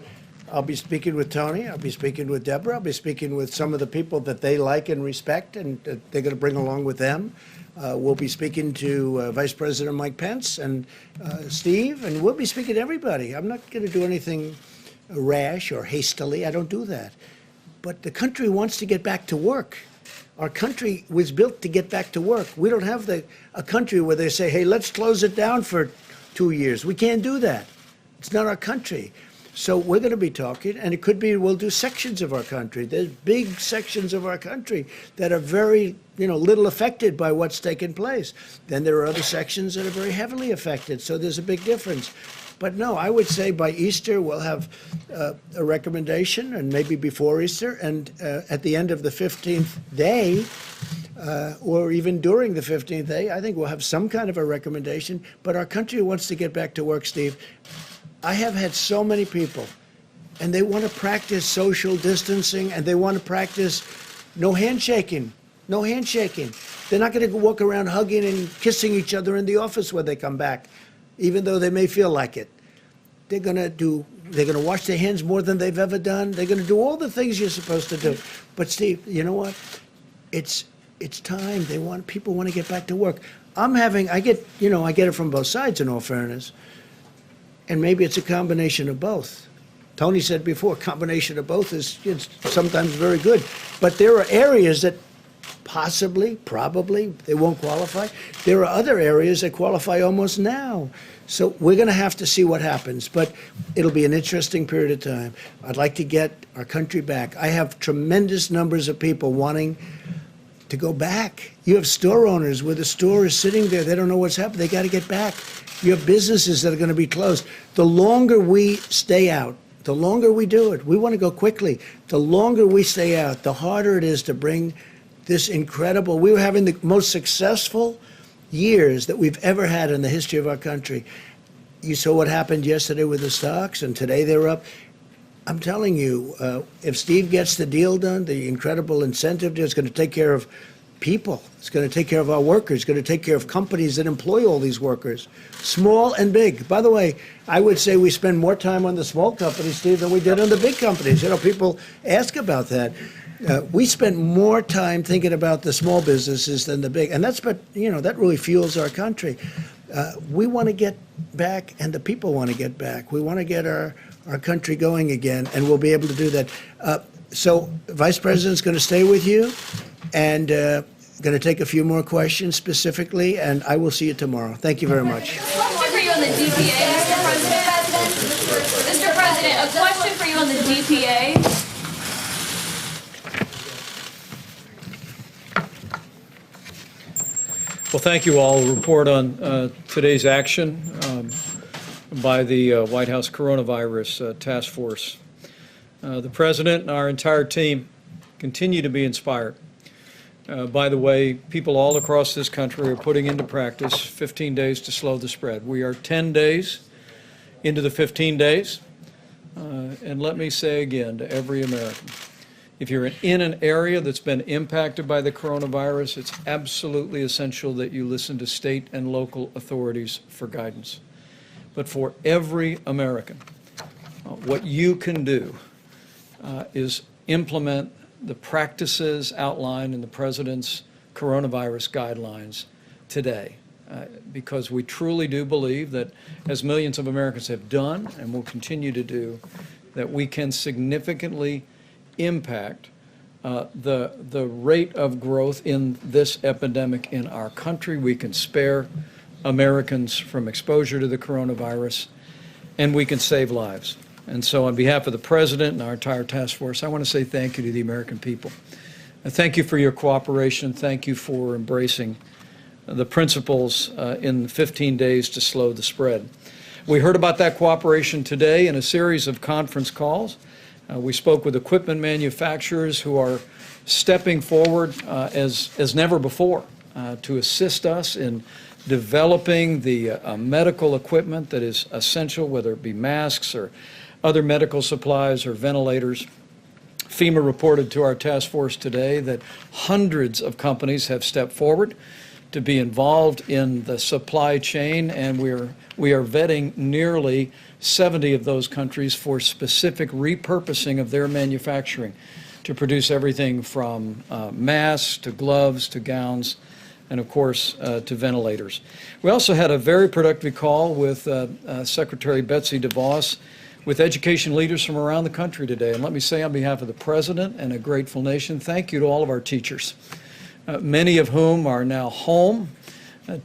I'll be speaking with Tony. I'll be speaking with Deborah. I'll be speaking with some of the people that they like and respect, and they're going to bring along with them. We'll be speaking to Vice President Mike Pence and Steve, and we'll be speaking to everybody. I'm not going to do anything rash or hastily. I don't do that. But the country wants to get back to work. Our country was built to get back to work. We don't have a country where they say, hey, let's close it down for 2 years. We can't do that. It's not our country. So we're going to be talking, and it could be we'll do sections of our country. There's big sections of our country that are very, little affected by what's taken place. Then there are other sections that are very heavily affected. So there's a big difference. But no, I would say by Easter we'll have a recommendation, and maybe before Easter, and at the end of the 15th day, or even during the 15th day, I think we'll have some kind of a recommendation. But our country wants to get back to work, Steve. I have had so many people, and they want to practice social distancing, and they want to practice no handshaking, no handshaking. They're not going to walk around hugging and kissing each other in the office when they come back, even though they may feel like it. They're going to wash their hands more than they've ever done. They're going to do all the things you're supposed to do. But Steve, you know what? It's time. People want to get back to work. I get it from both sides, in all fairness. And maybe it's a combination of both. Tony said before, combination of both is sometimes very good. But there are areas that probably, they won't qualify. There are other areas that qualify almost now. So we're going to have to see what happens. But it'll be an interesting period of time. I'd like to get our country back. I have tremendous numbers of people wanting to go back. You have store owners where the store is sitting there. They don't know what's happening. They got to get back. You have businesses that are going to be closed. The longer we stay out, the longer we do it, we want to go quickly. The longer we stay out, the harder it is to bring this incredible, we were having the most successful years that we've ever had in the history of our country. You saw what happened yesterday with the stocks, and today they're up. I'm telling you, if Steve gets the deal done, the incredible incentive deal is going to take care of people. It's going to take care of our workers. It's going to take care of companies that employ all these workers, small and big. By the way, I would say we spend more time on the small companies, Steve, than we did on the big companies. People ask about that. We spent more time thinking about the small businesses than the big, and that really fuels our country. We want to get back, and the people want to get back. We want to get our country going again, and we'll be able to do that. So Vice President's going to stay with you, and going to take a few more questions specifically, and I will see you tomorrow. Thank you very much. A question for you on the DPA, Mr. President. Mr. President, a question for you on the DPA. Well, thank you all. I'll report on today's action by the White House Coronavirus Task Force. The President and our entire team continue to be inspired by the way people all across this country are putting into practice 15 days to slow the spread. We are 10 days into the 15 days, and let me say again to every American, if you're in an area that's been impacted by the coronavirus, it's absolutely essential that you listen to state and local authorities for guidance. But for every American, what you can do is implement the practices outlined in the President's coronavirus guidelines today, because we truly do believe that, as millions of Americans have done and will continue to do, that we can significantly impact the rate of growth in this epidemic in our country. We can spare Americans from exposure to the coronavirus, and we can save lives. And so on behalf of the President and our entire task force, I want to say thank you to the American people. Thank you for your cooperation. Thank you for embracing the principles in 15 days to slow the spread. We heard about that cooperation today in a series of conference calls. We spoke with equipment manufacturers who are stepping forward as never before to assist us in developing the medical equipment that is essential, whether it be masks or other medical supplies or ventilators. FEMA reported to our task force today that hundreds of companies have stepped forward to be involved in the supply chain, and we are vetting nearly 70 of those countries for specific repurposing of their manufacturing to produce everything from masks to gloves to gowns and, of course, to ventilators. We also had a very productive call with Secretary Betsy DeVos with education leaders from around the country today. And let me say on behalf of the President and a grateful nation, thank you to all of our teachers, many of whom are now home,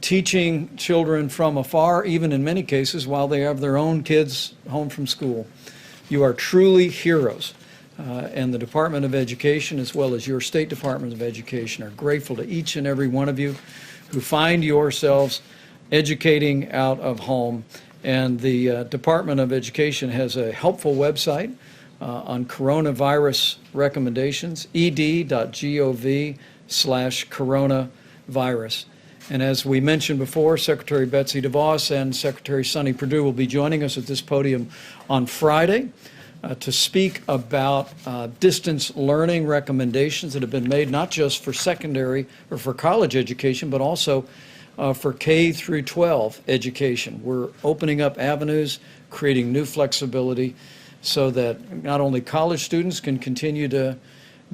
teaching children from afar, even in many cases while they have their own kids home from school. You are truly heroes. And the Department of Education, as well as your State Department of Education, are grateful to each and every one of you who find yourselves educating out of home. And the Department of Education has a helpful website on coronavirus recommendations, ed.gov/coronavirus. And as we mentioned before, Secretary Betsy DeVos and Secretary Sonny Perdue will be joining us at this podium on Friday to speak about distance learning recommendations that have been made not just for secondary or for college education, but also for K through 12 education. We're opening up avenues, creating new flexibility so that not only college students can continue to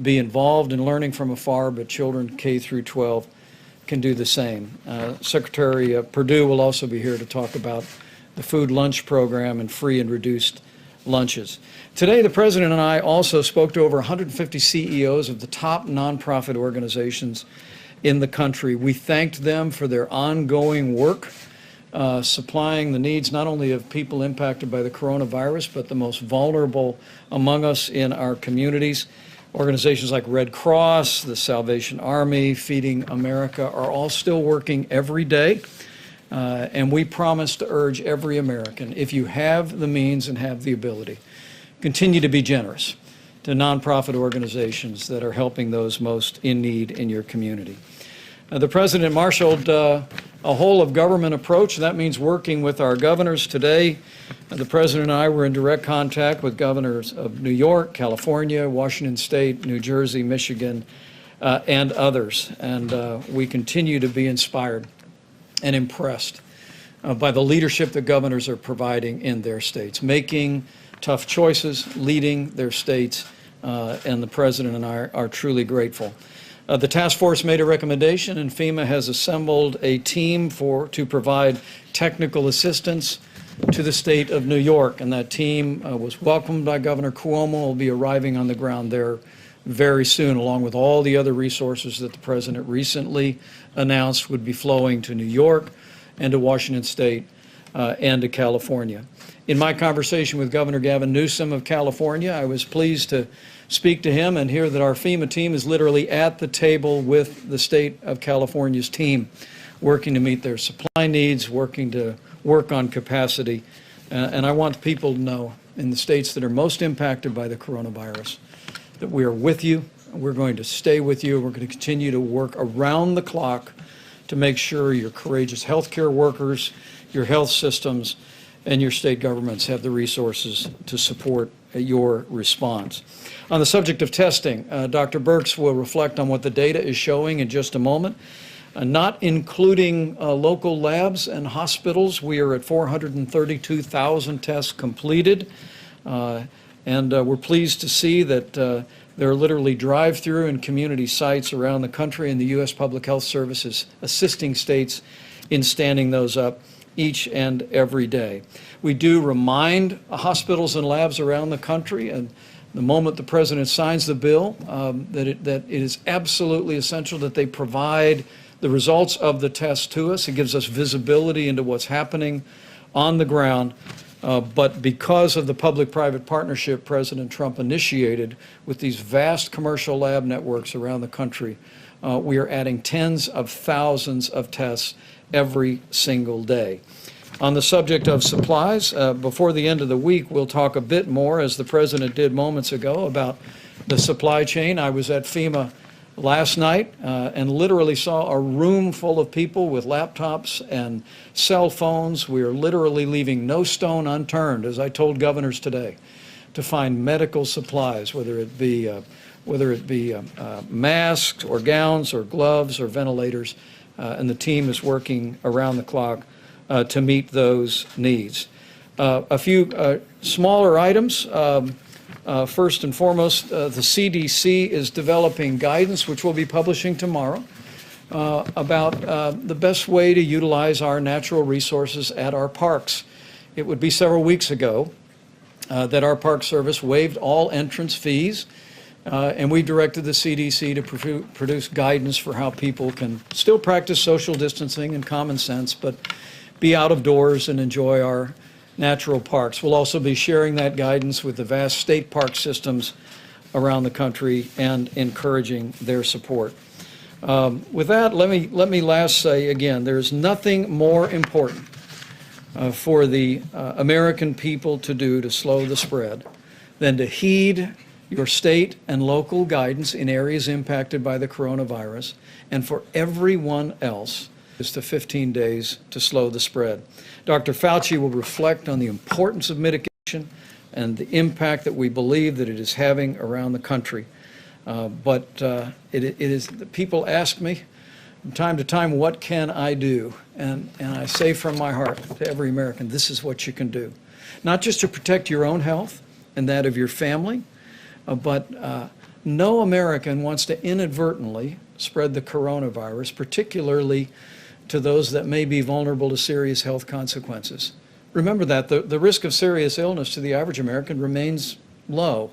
be involved in learning from afar, but children K through 12 can do the same. Secretary Perdue will also be here to talk about the food lunch program and free and reduced lunches. Today, the President and I also spoke to over 150 CEOs of the top nonprofit organizations in the country. We thanked them for their ongoing work, supplying the needs not only of people impacted by the coronavirus, but the most vulnerable among us in our communities. Organizations like Red Cross, the Salvation Army, Feeding America are all still working every day. And we promise to urge every American, if you have the means and have the ability, continue to be generous to nonprofit organizations that are helping those most in need in your community. The President marshaled a whole of government approach. That means working with our governors today. The President and I were in direct contact with governors of New York, California, Washington State, New Jersey, Michigan, and others. And we continue to be inspired and impressed by the leadership that governors are providing in their states, making tough choices, leading their states and the President and I are truly grateful. The task force made a recommendation, and FEMA has assembled a team to provide technical assistance to the state of New York, and that team was welcomed by Governor Cuomo. Will be arriving on the ground there very soon, along with all the other resources that the President recently announced would be flowing to New York and to Washington State and to California. In my conversation with Governor Gavin Newsom of California, I was pleased to speak to him and hear that our FEMA team is literally at the table with the state of California's team, working to meet their supply needs, working to work on capacity. And I want people to know in the states that are most impacted by the coronavirus that we are with you. We're going to stay with you. We're going to continue to work around the clock to make sure your courageous healthcare workers, your health systems, and your state governments have the resources to support your response. On the subject of testing, Dr. Birx will reflect on what the data is showing in just a moment. Not including local labs and hospitals, we are at 432,000 tests completed. And we're pleased to see that there are literally drive-through and community sites around the country, and the U.S. Public Health Service is assisting states in standing those up each and every day. We do remind hospitals and labs around the country, and the moment the President signs the bill, that it is absolutely essential that they provide the results of the test to us. It gives us visibility into what's happening on the ground. But because of the public-private partnership President Trump initiated with these vast commercial lab networks around the country, we are adding tens of thousands of tests every single day. On the subject of supplies, before the end of the week, we'll talk a bit more, as the President did moments ago, about the supply chain. I was at FEMA last night and literally saw a room full of people with laptops and cell phones. We are literally leaving no stone unturned, as I told governors today, to find medical supplies, whether it be masks or gowns or gloves or ventilators, and the team is working around the clock to meet those needs. A few smaller items. First and foremost, the CDC is developing guidance, which we'll be publishing tomorrow, about the best way to utilize our natural resources at our parks. It would be several weeks ago that our Park Service waived all entrance fees, and we directed the CDC to produce guidance for how people can still practice social distancing and common sense, but be out of doors and enjoy our natural parks. We'll also be sharing that guidance with the vast state park systems around the country and encouraging their support. With that, let me last say again, there's nothing more important for the American people to do to slow the spread than to heed your state and local guidance in areas impacted by the coronavirus, and for everyone else is to 15 days to slow the spread. Dr. Fauci will reflect on the importance of mitigation and the impact that we believe that it is having around the country. People ask me from time to time, what can I do? And I say from my heart to every American, this is what you can do. Not just to protect your own health and that of your family, but no American wants to inadvertently spread the coronavirus, particularly to those that may be vulnerable to serious health consequences. Remember that the risk of serious illness to the average American remains low.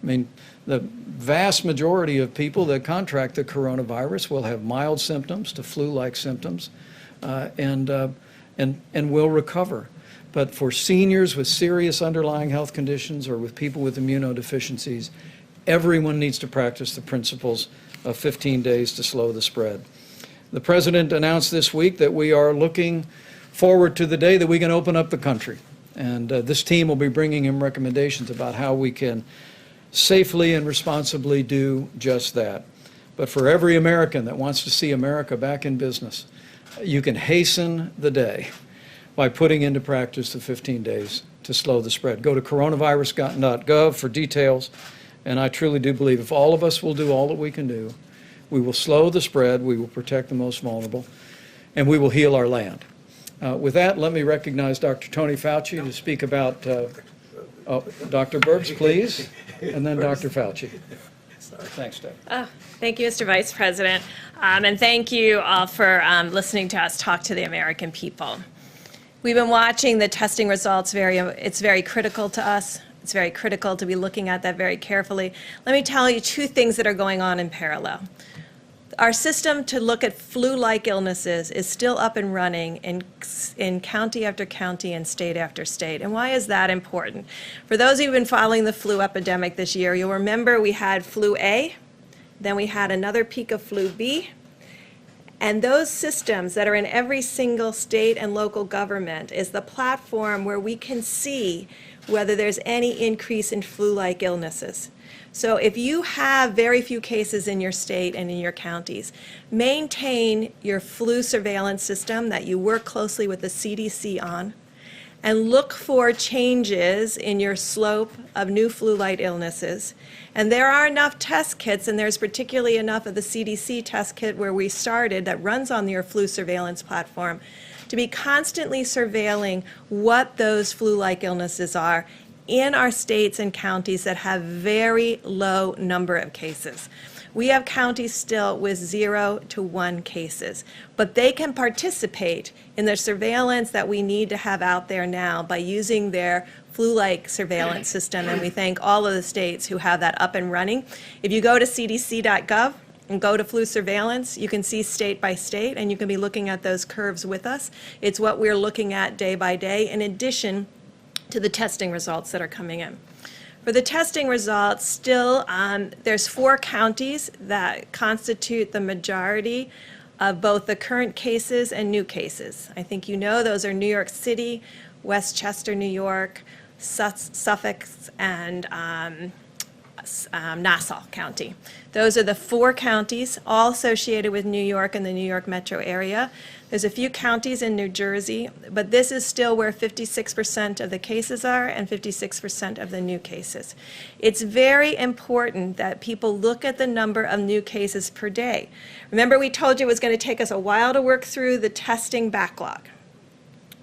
I mean, the vast majority of people that contract the coronavirus will have mild symptoms to flu-like symptoms and will recover. But for seniors with serious underlying health conditions or with people with immunodeficiencies, everyone needs to practice the principles of 15 days to slow the spread. The President announced this week that we are looking forward to the day that we can open up the country. And this team will be bringing him recommendations about how we can safely and responsibly do just that. But for every American that wants to see America back in business, you can hasten the day by putting into practice the 15 days to slow the spread. Go to coronavirus.gov for details. And I truly do believe if all of us will do all that we can do, we will slow the spread, we will protect the most vulnerable, and we will heal our land. With that, let me recognize Dr. Tony Fauci to speak about Oh, Dr. Birx, please, and then Dr. Fauci. Thanks, Deb. Thank you, Mr. Vice President, and thank you all for listening to us talk to the American people. We've been watching the testing results. It's very critical to us. It's very critical to be looking at that very carefully. Let me tell you two things that are going on in parallel. Our system to look at flu-like illnesses is still up and running in county after county and state after state. And why is that important? For those who've been following the flu epidemic this year, you'll remember we had flu A, then we had another peak of flu B, and those systems that are in every single state and local government is the platform where we can see whether there's any increase in flu-like illnesses. So if you have very few cases in your state and in your counties, maintain your flu surveillance system that you work closely with the CDC on, and look for changes in your slope of new flu-like illnesses. And there are enough test kits, and there's particularly enough of the CDC test kit where we started that runs on your flu surveillance platform to be constantly surveilling what those flu-like illnesses are in our states and counties that have very low number of cases. We have counties still with 0 to 1 cases, but they can participate in the surveillance that we need to have out there now by using their flu-like surveillance system, and we thank all of the states who have that up and running. If you go to cdc.gov and go to flu surveillance, you can see state by state, and you can be looking at those curves with us. It's what we're looking at day by day, in addition to the testing results that are coming in. For the testing results, still, there's 4 counties that constitute the majority of both the current cases and new cases. I think you know those are New York City, Westchester, New York, Suffolk, and Nassau County. Those are the 4 counties, all associated with New York and the New York metro area. There's a few counties in New Jersey, but this is still where 56% of the cases are and 56% of the new cases. It's very important that people look at the number of new cases per day. Remember, we told you it was going to take us a while to work through the testing backlog.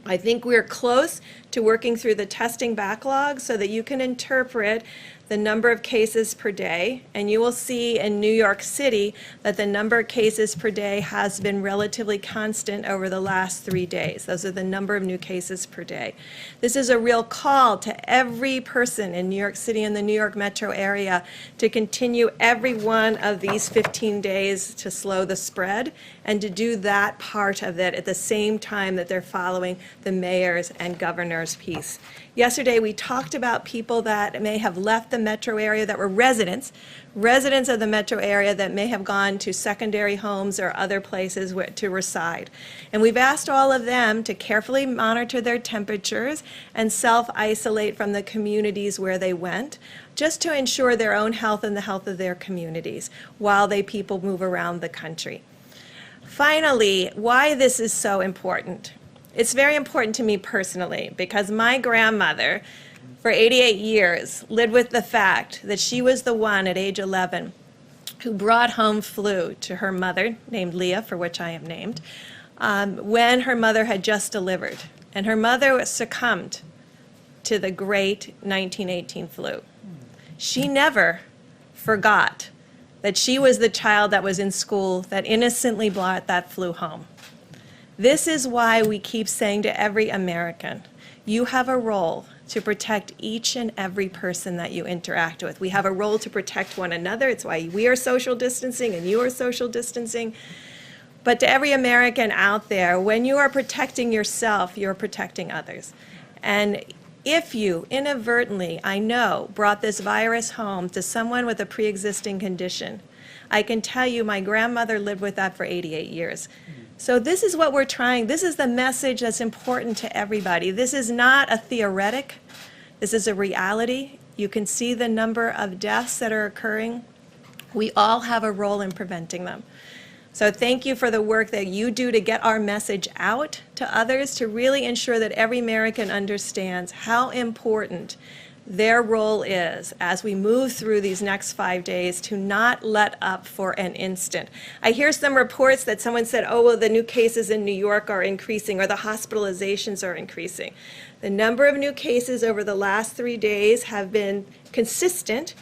I think we're close to working through the testing backlog so that you can interpret the number of cases per day, and you will see in New York City that the number of cases per day has been relatively constant over the last 3 days. Those are the number of new cases per day. This is a real call to every person in New York City and the New York metro area to continue every one of these 15 days to slow the spread and to do that part of it at the same time that they're following the mayor's and governor's piece. Yesterday, we talked about people that may have left the metro area that were residents of the metro area that may have gone to secondary homes or other places to reside. And we've asked all of them to carefully monitor their temperatures and self-isolate from the communities where they went, just to ensure their own health and the health of their communities while people move around the country. Finally, why this is so important. It's very important to me personally because my grandmother, for 88 years, lived with the fact that she was the one at age 11 who brought home flu to her mother, named Leah, for which I am named, when her mother had just delivered. And her mother succumbed to the great 1918 flu. She never forgot that she was the child that was in school that innocently brought that flu home. This is why we keep saying to every American, you have a role to protect each and every person that you interact with. We have a role to protect one another. It's why we are social distancing and you are social distancing. But to every American out there, when you are protecting yourself, you're protecting others. And if you inadvertently, I know, brought this virus home to someone with a pre-existing condition, I can tell you my grandmother lived with that for 88 years. So this is what we're trying. This is the message that's important to everybody. This is not a theoretic. This is a reality. You can see the number of deaths that are occurring. We all have a role in preventing them. So thank you for the work that you do to get our message out to others, to really ensure that every American understands how important Their role is, as we move through these next 5 days, to not let up for an instant. I hear some reports that someone said, oh, well, the new cases in New York are increasing or the hospitalizations are increasing. The number of new cases over the last 3 days have been consistent,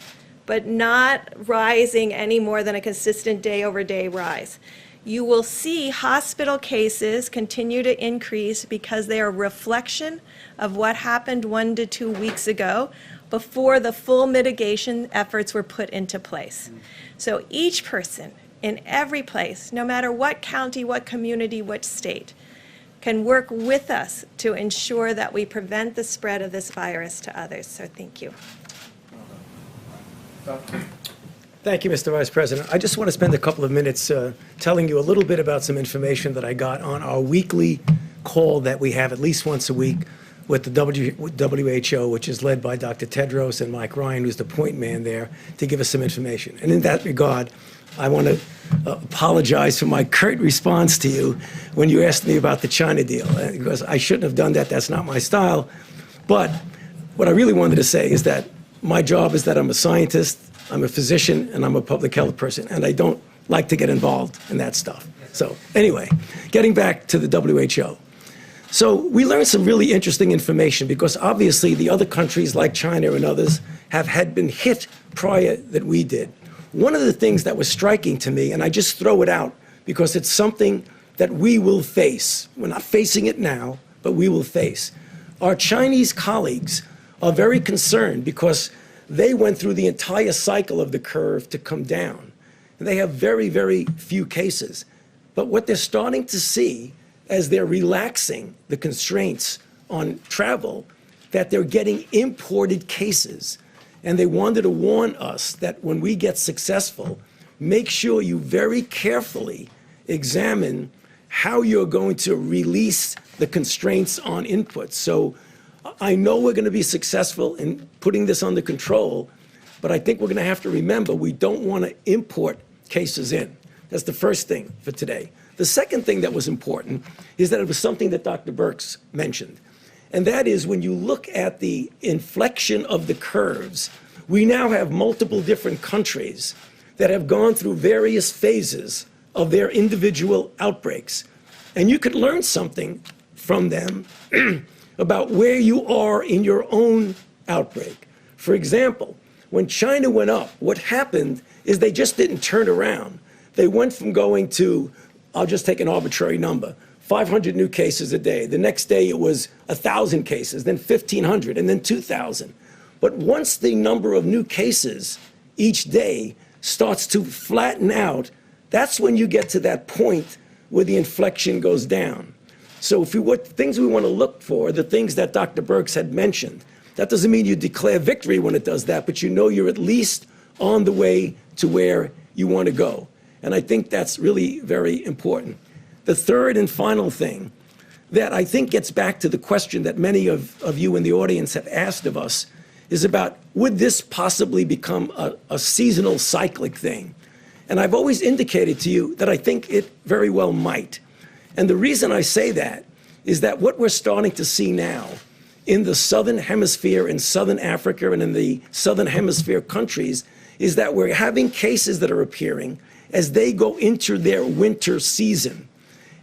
but not rising any more than a consistent day-over-day rise. You will see hospital cases continue to increase because they are a reflection of what happened 1 to 2 weeks ago before the full mitigation efforts were put into place. So each person in every place, no matter what county, what community, what state, can work with us to ensure that we prevent the spread of this virus to others. So thank you. Thank you, Mr. Vice President. I just want to spend a couple of minutes telling you a little bit about some information that I got on our weekly call that we have at least once a week with the WHO, which is led by Dr. Tedros and Mike Ryan, who's the point man there, to give us some information. And in that regard, I want to apologize for my curt response to you when you asked me about the China deal, because I shouldn't have done that. That's not my style. But what I really wanted to say is that my job is that I'm a scientist, I'm a physician, and I'm a public health person, and I don't like to get involved in that stuff. So anyway, getting back to the WHO. So we learned some really interesting information because obviously the other countries like China and others had been hit prior than we did. One of the things that was striking to me, and I just throw it out because it's something that we will face. We're not facing it now, but we will face. Our Chinese colleagues are very concerned because they went through the entire cycle of the curve to come down. And they have very, very few cases. But what they're starting to see as they're relaxing the constraints on travel, that they're getting imported cases. And they wanted to warn us that when we get successful, make sure you very carefully examine how you're going to release the constraints on inputs. So I know we're going to be successful in putting this under control, but I think we're going to have to remember we don't want to import cases in. That's the first thing for today. The second thing that was important is that it was something that Dr. Birx mentioned, and that is when you look at the inflection of the curves, we now have multiple different countries that have gone through various phases of their individual outbreaks. And you could learn something from them about where you are in your own outbreak. For example, when China went up, what happened is they just didn't turn around. They went from going to, I'll just take an arbitrary number, 500 new cases a day. The next day it was 1,000 cases, then 1,500, and then 2,000. But once the number of new cases each day starts to flatten out, that's when you get to that point where the inflection goes down. So what things we want to look for, the things that Dr. Birx had mentioned. That doesn't mean you declare victory when it does that, but you know you're at least on the way to where you want to go. And I think that's really very important. The third and final thing that I think gets back to the question that many of you in the audience have asked of us is about, would this possibly become a seasonal cyclic thing? And I've always indicated to you that I think it very well might. And the reason I say that is that what we're starting to see now in the Southern Hemisphere, in Southern Africa, and in the Southern Hemisphere countries is that we're having cases that are appearing as they go into their winter season.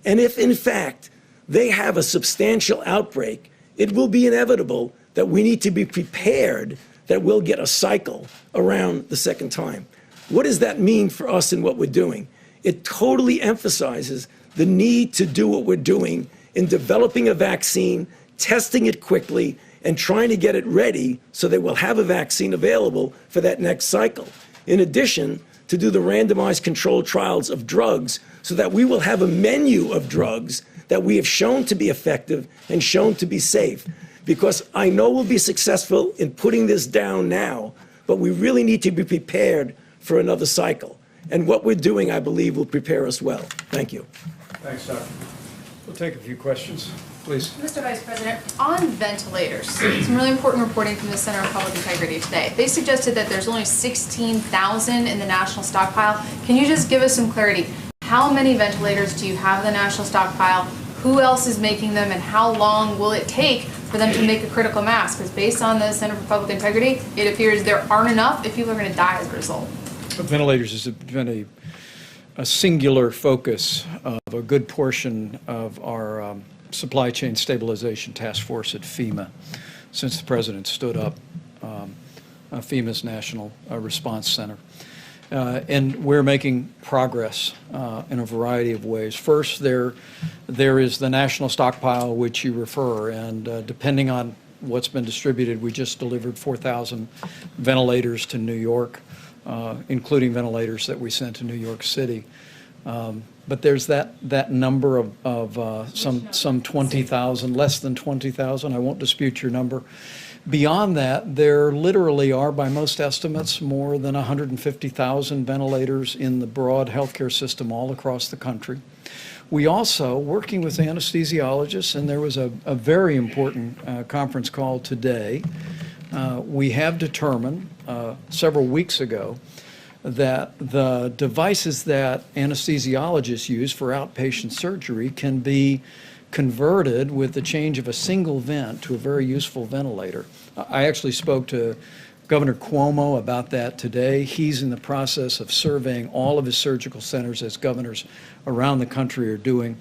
And if, in fact, they have a substantial outbreak, it will be inevitable that we need to be prepared that we'll get a cycle around the second time. What does that mean for us and what we're doing? It totally emphasizes the need to do what we're doing in developing a vaccine, testing it quickly, and trying to get it ready so that we'll have a vaccine available for that next cycle. In addition, to do the randomized controlled trials of drugs so that we will have a menu of drugs that we have shown to be effective and shown to be safe. Because I know we'll be successful in putting this down now, but we really need to be prepared for another cycle. And what we're doing, I believe, will prepare us well. Thank you. Thanks, Doctor. We'll take a few questions, please. Mr. Vice President, on ventilators, some really important reporting from the Center of Public Integrity today. They suggested that there's only 16,000 in the national stockpile. Can you just give us some clarity? How many ventilators do you have in the national stockpile? Who else is making them, and how long will it take for them to make a critical mass? Because based on the Center for Public Integrity, it appears there aren't enough if people are going to die as a result. Ventilators has been a singular focus of a good portion of our supply chain stabilization task force at FEMA since the President stood up FEMA's National Response Center. And we're making progress in a variety of ways. First, there is the national stockpile which you refer, and depending on what's been distributed, we just delivered 4,000 ventilators to New York, including ventilators that we sent to New York City. But there's that number of some 20,000, less than 20,000. I won't dispute your number. Beyond that, there literally are, by most estimates, more than 150,000 ventilators in the broad healthcare system all across the country. We also, working with anesthesiologists, and there was a very important conference call today, we have determined several weeks ago that the devices that anesthesiologists use for outpatient surgery can be converted with the change of a single vent to a very useful ventilator. I actually spoke to Governor Cuomo about that today. He's in the process of surveying all of his surgical centers, as governors around the country are doing.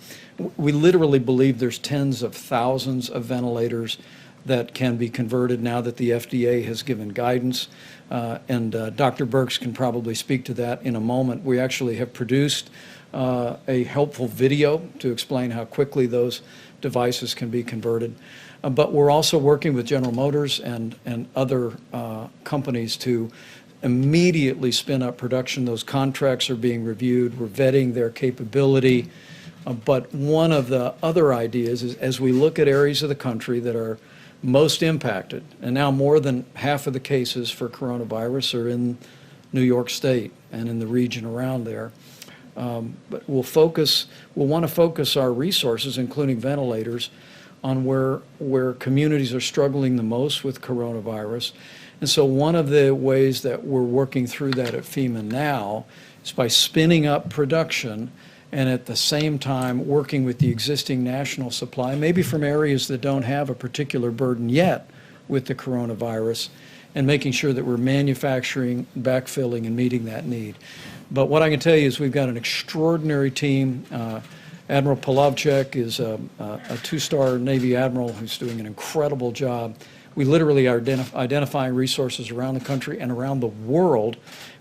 We literally believe there's tens of thousands of ventilators that can be converted now that the FDA has given guidance. And Dr. Birx can probably speak to that in a moment. We actually have produced a helpful video to explain how quickly those devices can be converted. But we're also working with General Motors and other companies to immediately spin up production. Those contracts are being reviewed. We're vetting their capability. But one of the other ideas is, as we look at areas of the country that are most impacted, and now more than half of the cases for coronavirus are in New York State and in the region around there. But we'll want to focus our resources, including ventilators, on where communities are struggling the most with coronavirus. And so one of the ways that we're working through that at FEMA now is by spinning up production and at the same time working with the existing national supply, maybe from areas that don't have a particular burden yet with the coronavirus, and making sure that we're manufacturing, backfilling, and meeting that need. But what I can tell you is we've got an extraordinary team. Admiral Polovchek is a two-star Navy admiral who's doing an incredible job. We literally are identifying resources around the country and around the world.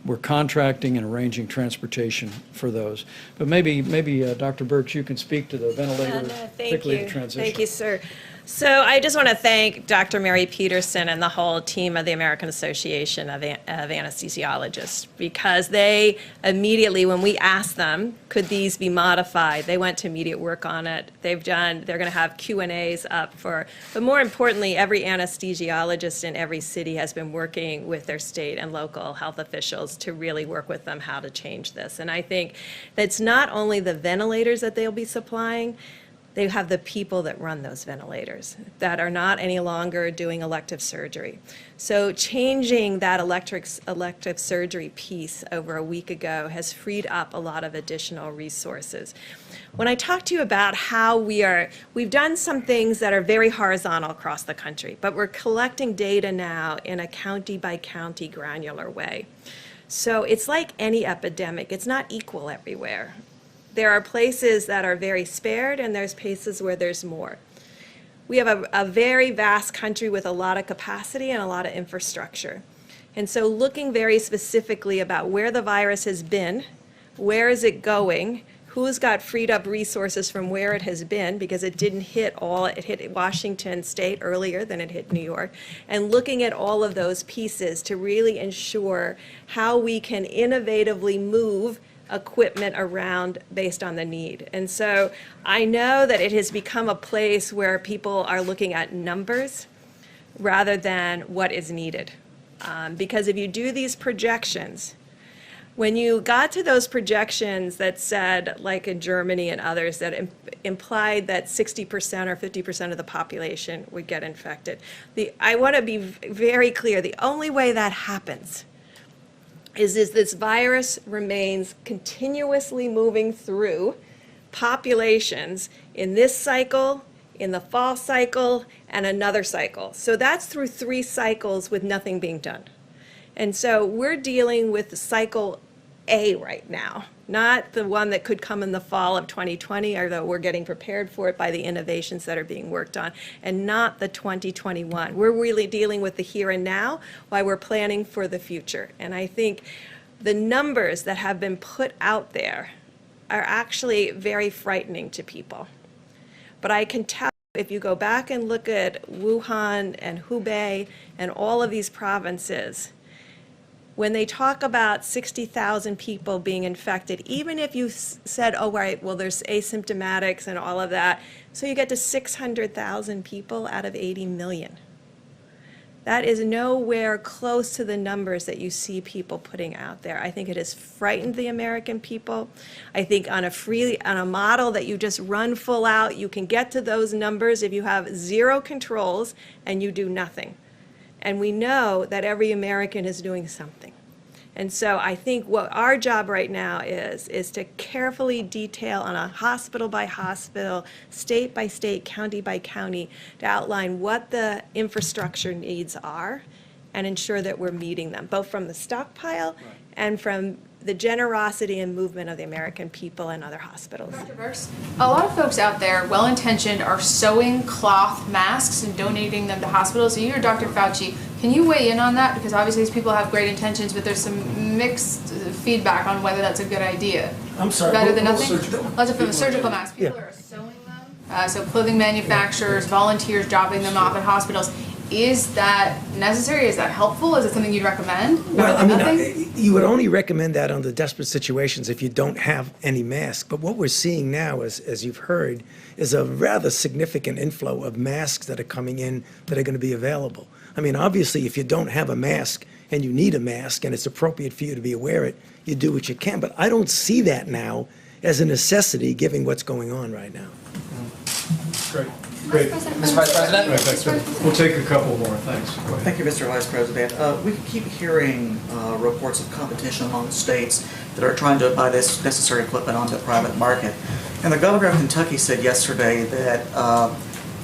We're contracting and arranging transportation for those. But maybe Dr. Birx, you can speak to the ventilator, particularly the transition. Thank you, sir. So I just want to thank Dr. Mary Peterson and the whole team of the American Association of Anesthesiologists, because they immediately, when we asked them, could these be modified, they went to immediate work on it. They're going to have Q&As up but more importantly, every anesthesiologist in every city has been working with their state and local health officials to really work with them how to change this. And I think that's not only the ventilators that they'll be supplying, they have the people that run those ventilators that are not any longer doing elective surgery. So changing that elective surgery piece over a week ago has freed up a lot of additional resources. When I talk to you about how we've done some things that are very horizontal across the country, but we're collecting data now in a county by county granular way. So it's like any epidemic, it's not equal everywhere. There are places that are very spared, and there's places where there's more. We have a very vast country with a lot of capacity and a lot of infrastructure. And so looking very specifically about where the virus has been, where is it going, who's got freed up resources from where it has been, because it didn't hit it hit Washington State earlier than it hit New York, and looking at all of those pieces to really ensure how we can innovatively move equipment around based on the need. And so I know that it has become a place where people are looking at numbers rather than what is needed. Because if you do these projections, when you got to those projections that said, like in Germany and others, that implied that 60% or 50% of the population would get infected, I want to be very clear, the only way that happens is this virus remains continuously moving through populations in this cycle, in the fall cycle, and another cycle. So that's through 3 cycles with nothing being done. And so we're dealing with cycle A right now, not the one that could come in the fall of 2020, although we're getting prepared for it by the innovations that are being worked on, and not the 2021. We're really dealing with the here and now while we're planning for the future. And I think the numbers that have been put out there are actually very frightening to people. But I can tell, if you go back and look at Wuhan and Hubei and all of these provinces, when they talk about 60,000 people being infected, even if you said, oh, right, well, there's asymptomatics and all of that, so you get to 600,000 people out of 80 million. That is nowhere close to the numbers that you see people putting out there. I think it has frightened the American people. I think on a model that you just run full out, you can get to those numbers if you have 0 controls and you do nothing. And we know that every American is doing something. And so I think what our job right now is to carefully detail on a hospital by hospital, state by state, county by county, to outline what the infrastructure needs are and ensure that we're meeting them, both from the stockpile and from the generosity and movement of the American people and other hospitals. Dr. Birx, a lot of folks out there, well-intentioned, are sewing cloth masks and donating them to hospitals. So you or Dr. Fauci, can you weigh in on that? Because obviously these people have great intentions, but there's some mixed feedback on whether that's a good idea. I'm sorry. Better than what nothing? surgical? From a surgical mask. People are sewing them. So clothing manufacturers, volunteers dropping them off at hospitals. Is that necessary? Is that helpful? Is it something you'd recommend? Well, I mean, you would only recommend that under desperate situations if you don't have any mask. But what we're seeing now, as you've heard, is a rather significant inflow of masks that are coming in that are going to be available. I mean, obviously, if you don't have a mask and you need a mask and it's appropriate for you to be wear it, you do what you can. But I don't see that now as a necessity, given what's going on right now. Great. Great. Mr. Vice President? Right, thanks. We'll take a couple more. Thanks. Go ahead. Thank you, Mr. Vice President. We keep hearing reports of competition among states that are trying to buy this necessary equipment on the private market. And the governor of Kentucky said yesterday that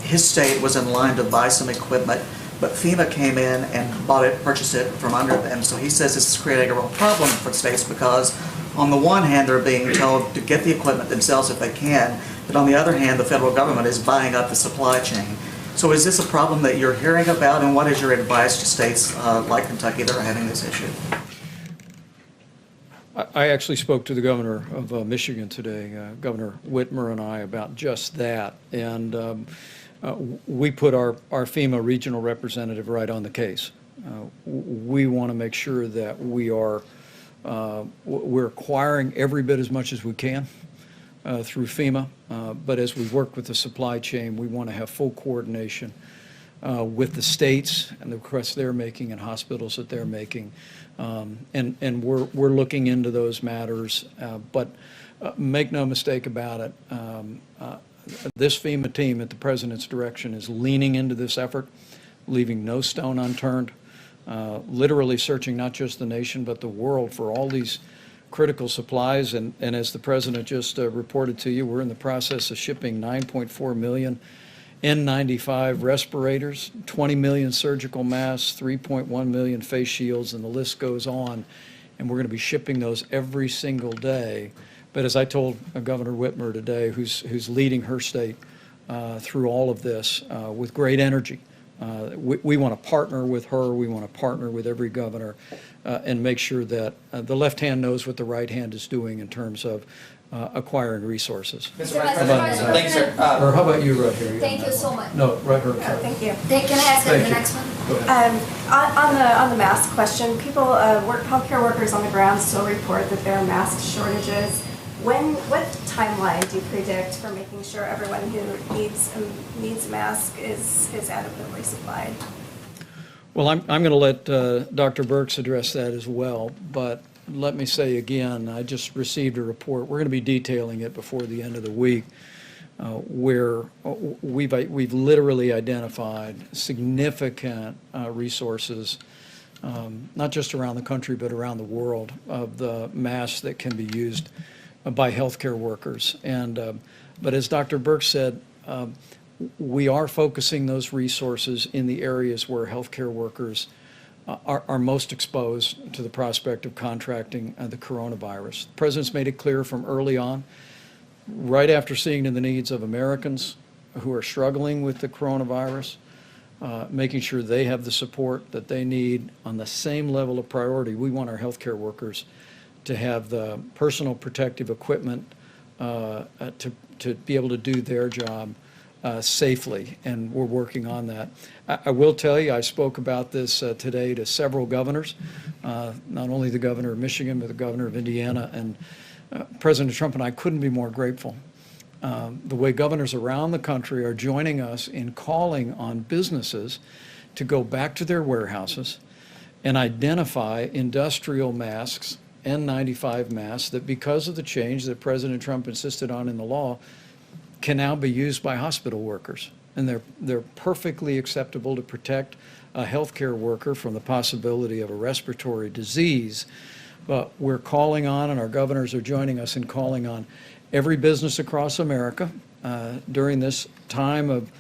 his state was in line to buy some equipment, but FEMA came in and purchased it from under them. So he says this is creating a real problem for states because on the one hand, they're being told to get the equipment themselves if they can, but on the other hand, the federal government is buying up the supply chain. So is this a problem that you're hearing about, and what is your advice to states like Kentucky that are having this issue? I actually spoke to the governor of Michigan today, Governor Whitmer and I, about just that. And we put our FEMA regional representative right on the case. We want to make sure that we're acquiring every bit as much as we can through FEMA, but as we work with the supply chain, we want to have full coordination with the states and the requests they're making and hospitals that they're making, and we're looking into those matters. But make no mistake about it, this FEMA team at the President's direction is leaning into this effort, leaving no stone unturned. Literally searching not just the nation but the world for all these critical supplies, and as the President just reported to you, we're in the process of shipping 9.4 million N95 respirators, 20 million surgical masks, 3.1 million face shields, and the list goes on, and we're going to be shipping those every single day. But as I told Governor Whitmer today, who's leading her state through all of this with great energy, we want to partner with her, we want to partner with every governor and make sure that the left hand knows what the right hand is doing in terms of acquiring resources. Mr. Vice President, thank you, sir. Or how about you right here? Thank you so much. No, right here. Thank you. Can I ask the next one? On the mask question, people, healthcare workers on the ground still report that there are mask shortages. What timeline do you predict for making sure everyone who needs a mask is adequately supplied? Well, I'm going to let Dr. Birx address that as well, but let me say again, I just received a report. We're going to be detailing it before the end of the week, where we've literally identified significant resources, not just around the country but around the world, of the masks that can be used by healthcare workers. And but as Dr. Birx said, we are focusing those resources in the areas where healthcare workers are most exposed to the prospect of contracting the coronavirus. The President's made it clear from early on, right after seeing the needs of Americans who are struggling with the coronavirus, making sure they have the support that they need on the same level of priority. We want our healthcare workers to have the personal protective equipment to be able to do their job safely, and we're working on that. I will tell you, I spoke about this today to several governors, not only the governor of Michigan, but the governor of Indiana, and President Trump and I couldn't be more grateful. The way governors around the country are joining us in calling on businesses to go back to their warehouses and identify industrial masks, N95 masks, that because of the change that President Trump insisted on in the law, can now be used by hospital workers. And they're perfectly acceptable to protect a healthcare worker from the possibility of a respiratory disease. But we're calling on, and our governors are joining us in calling on every business across America during this time of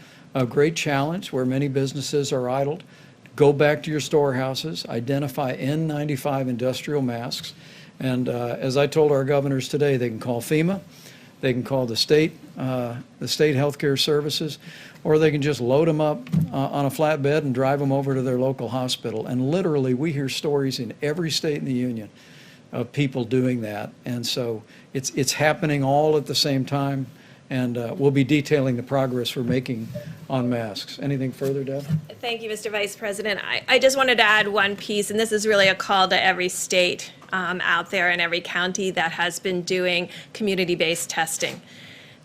great challenge where many businesses are idled. Go back to your storehouses, identify N95 industrial masks, and as I told our governors today, they can call FEMA, they can call the state healthcare services, or they can just load them up on a flatbed and drive them over to their local hospital. And literally, we hear stories in every state in the union of people doing that. And so it's happening all at the same time, and we'll be detailing the progress we're making on masks. Anything further, Deb? Thank you, Mr. Vice President. I just wanted to add one piece, and this is really a call to every state out there and every county that has been doing community-based testing.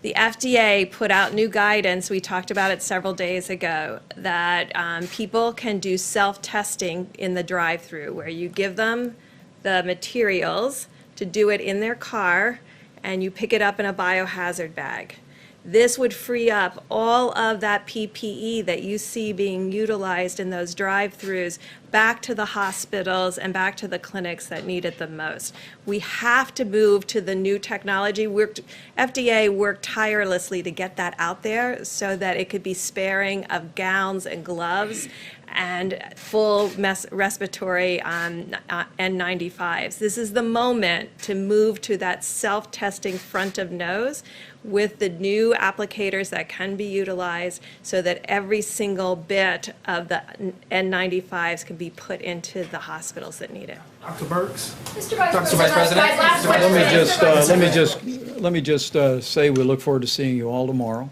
The FDA put out new guidance, we talked about it several days ago, that people can do self-testing in the drive-through, where you give them the materials to do it in their car, and you pick it up in a biohazard bag. This would free up all of that PPE that you see being utilized in those drive-throughs back to the hospitals and back to the clinics that need it the most. We have to move to the new technology. FDA worked tirelessly to get that out there so that it could be sparing of gowns and gloves and full respiratory N95s. This is the moment to move to that self-testing front of nose with the new applicators that can be utilized so that every single bit of the N95s can be put into the hospitals that need it. Dr. Burks? Mr. Vice Dr. Vice President? last question. Let me just say we look forward to seeing you all tomorrow.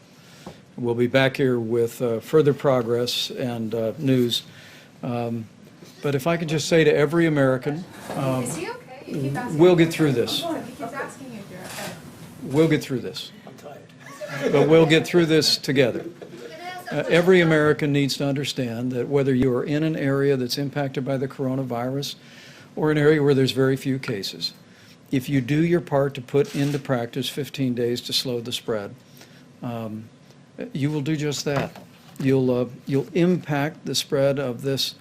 We'll be back here with further progress and news. But if I could just say to every American, Is he okay? we'll get through this. He keeps asking if you're okay. We'll get through this. But we'll get through this together. Every American needs to understand that whether you are in an area that's impacted by the coronavirus or an area where there's very few cases, if you do your part to put into practice 15 days to slow the spread, you will do just that. You'll impact the spread of this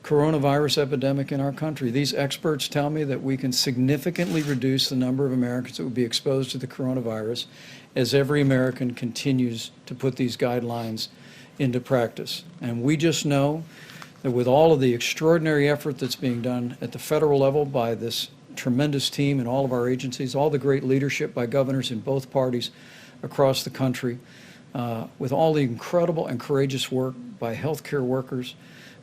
coronavirus epidemic in our country. These experts tell me that we can significantly reduce the number of Americans that would be exposed to the coronavirus as every American continues to put these guidelines into practice. And we just know that with all of the extraordinary effort that's being done at the federal level by this tremendous team and all of our agencies, all the great leadership by governors in both parties across the country, with all the incredible and courageous work by healthcare workers,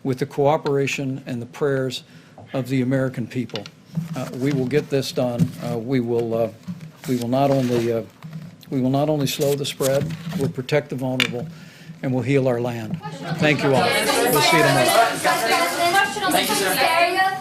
with the cooperation and the prayers of the American people, we will get this done. We will not only slow the spread, we'll protect the vulnerable, and we'll heal our land. Thank you all. We'll see you tomorrow. Question on the area.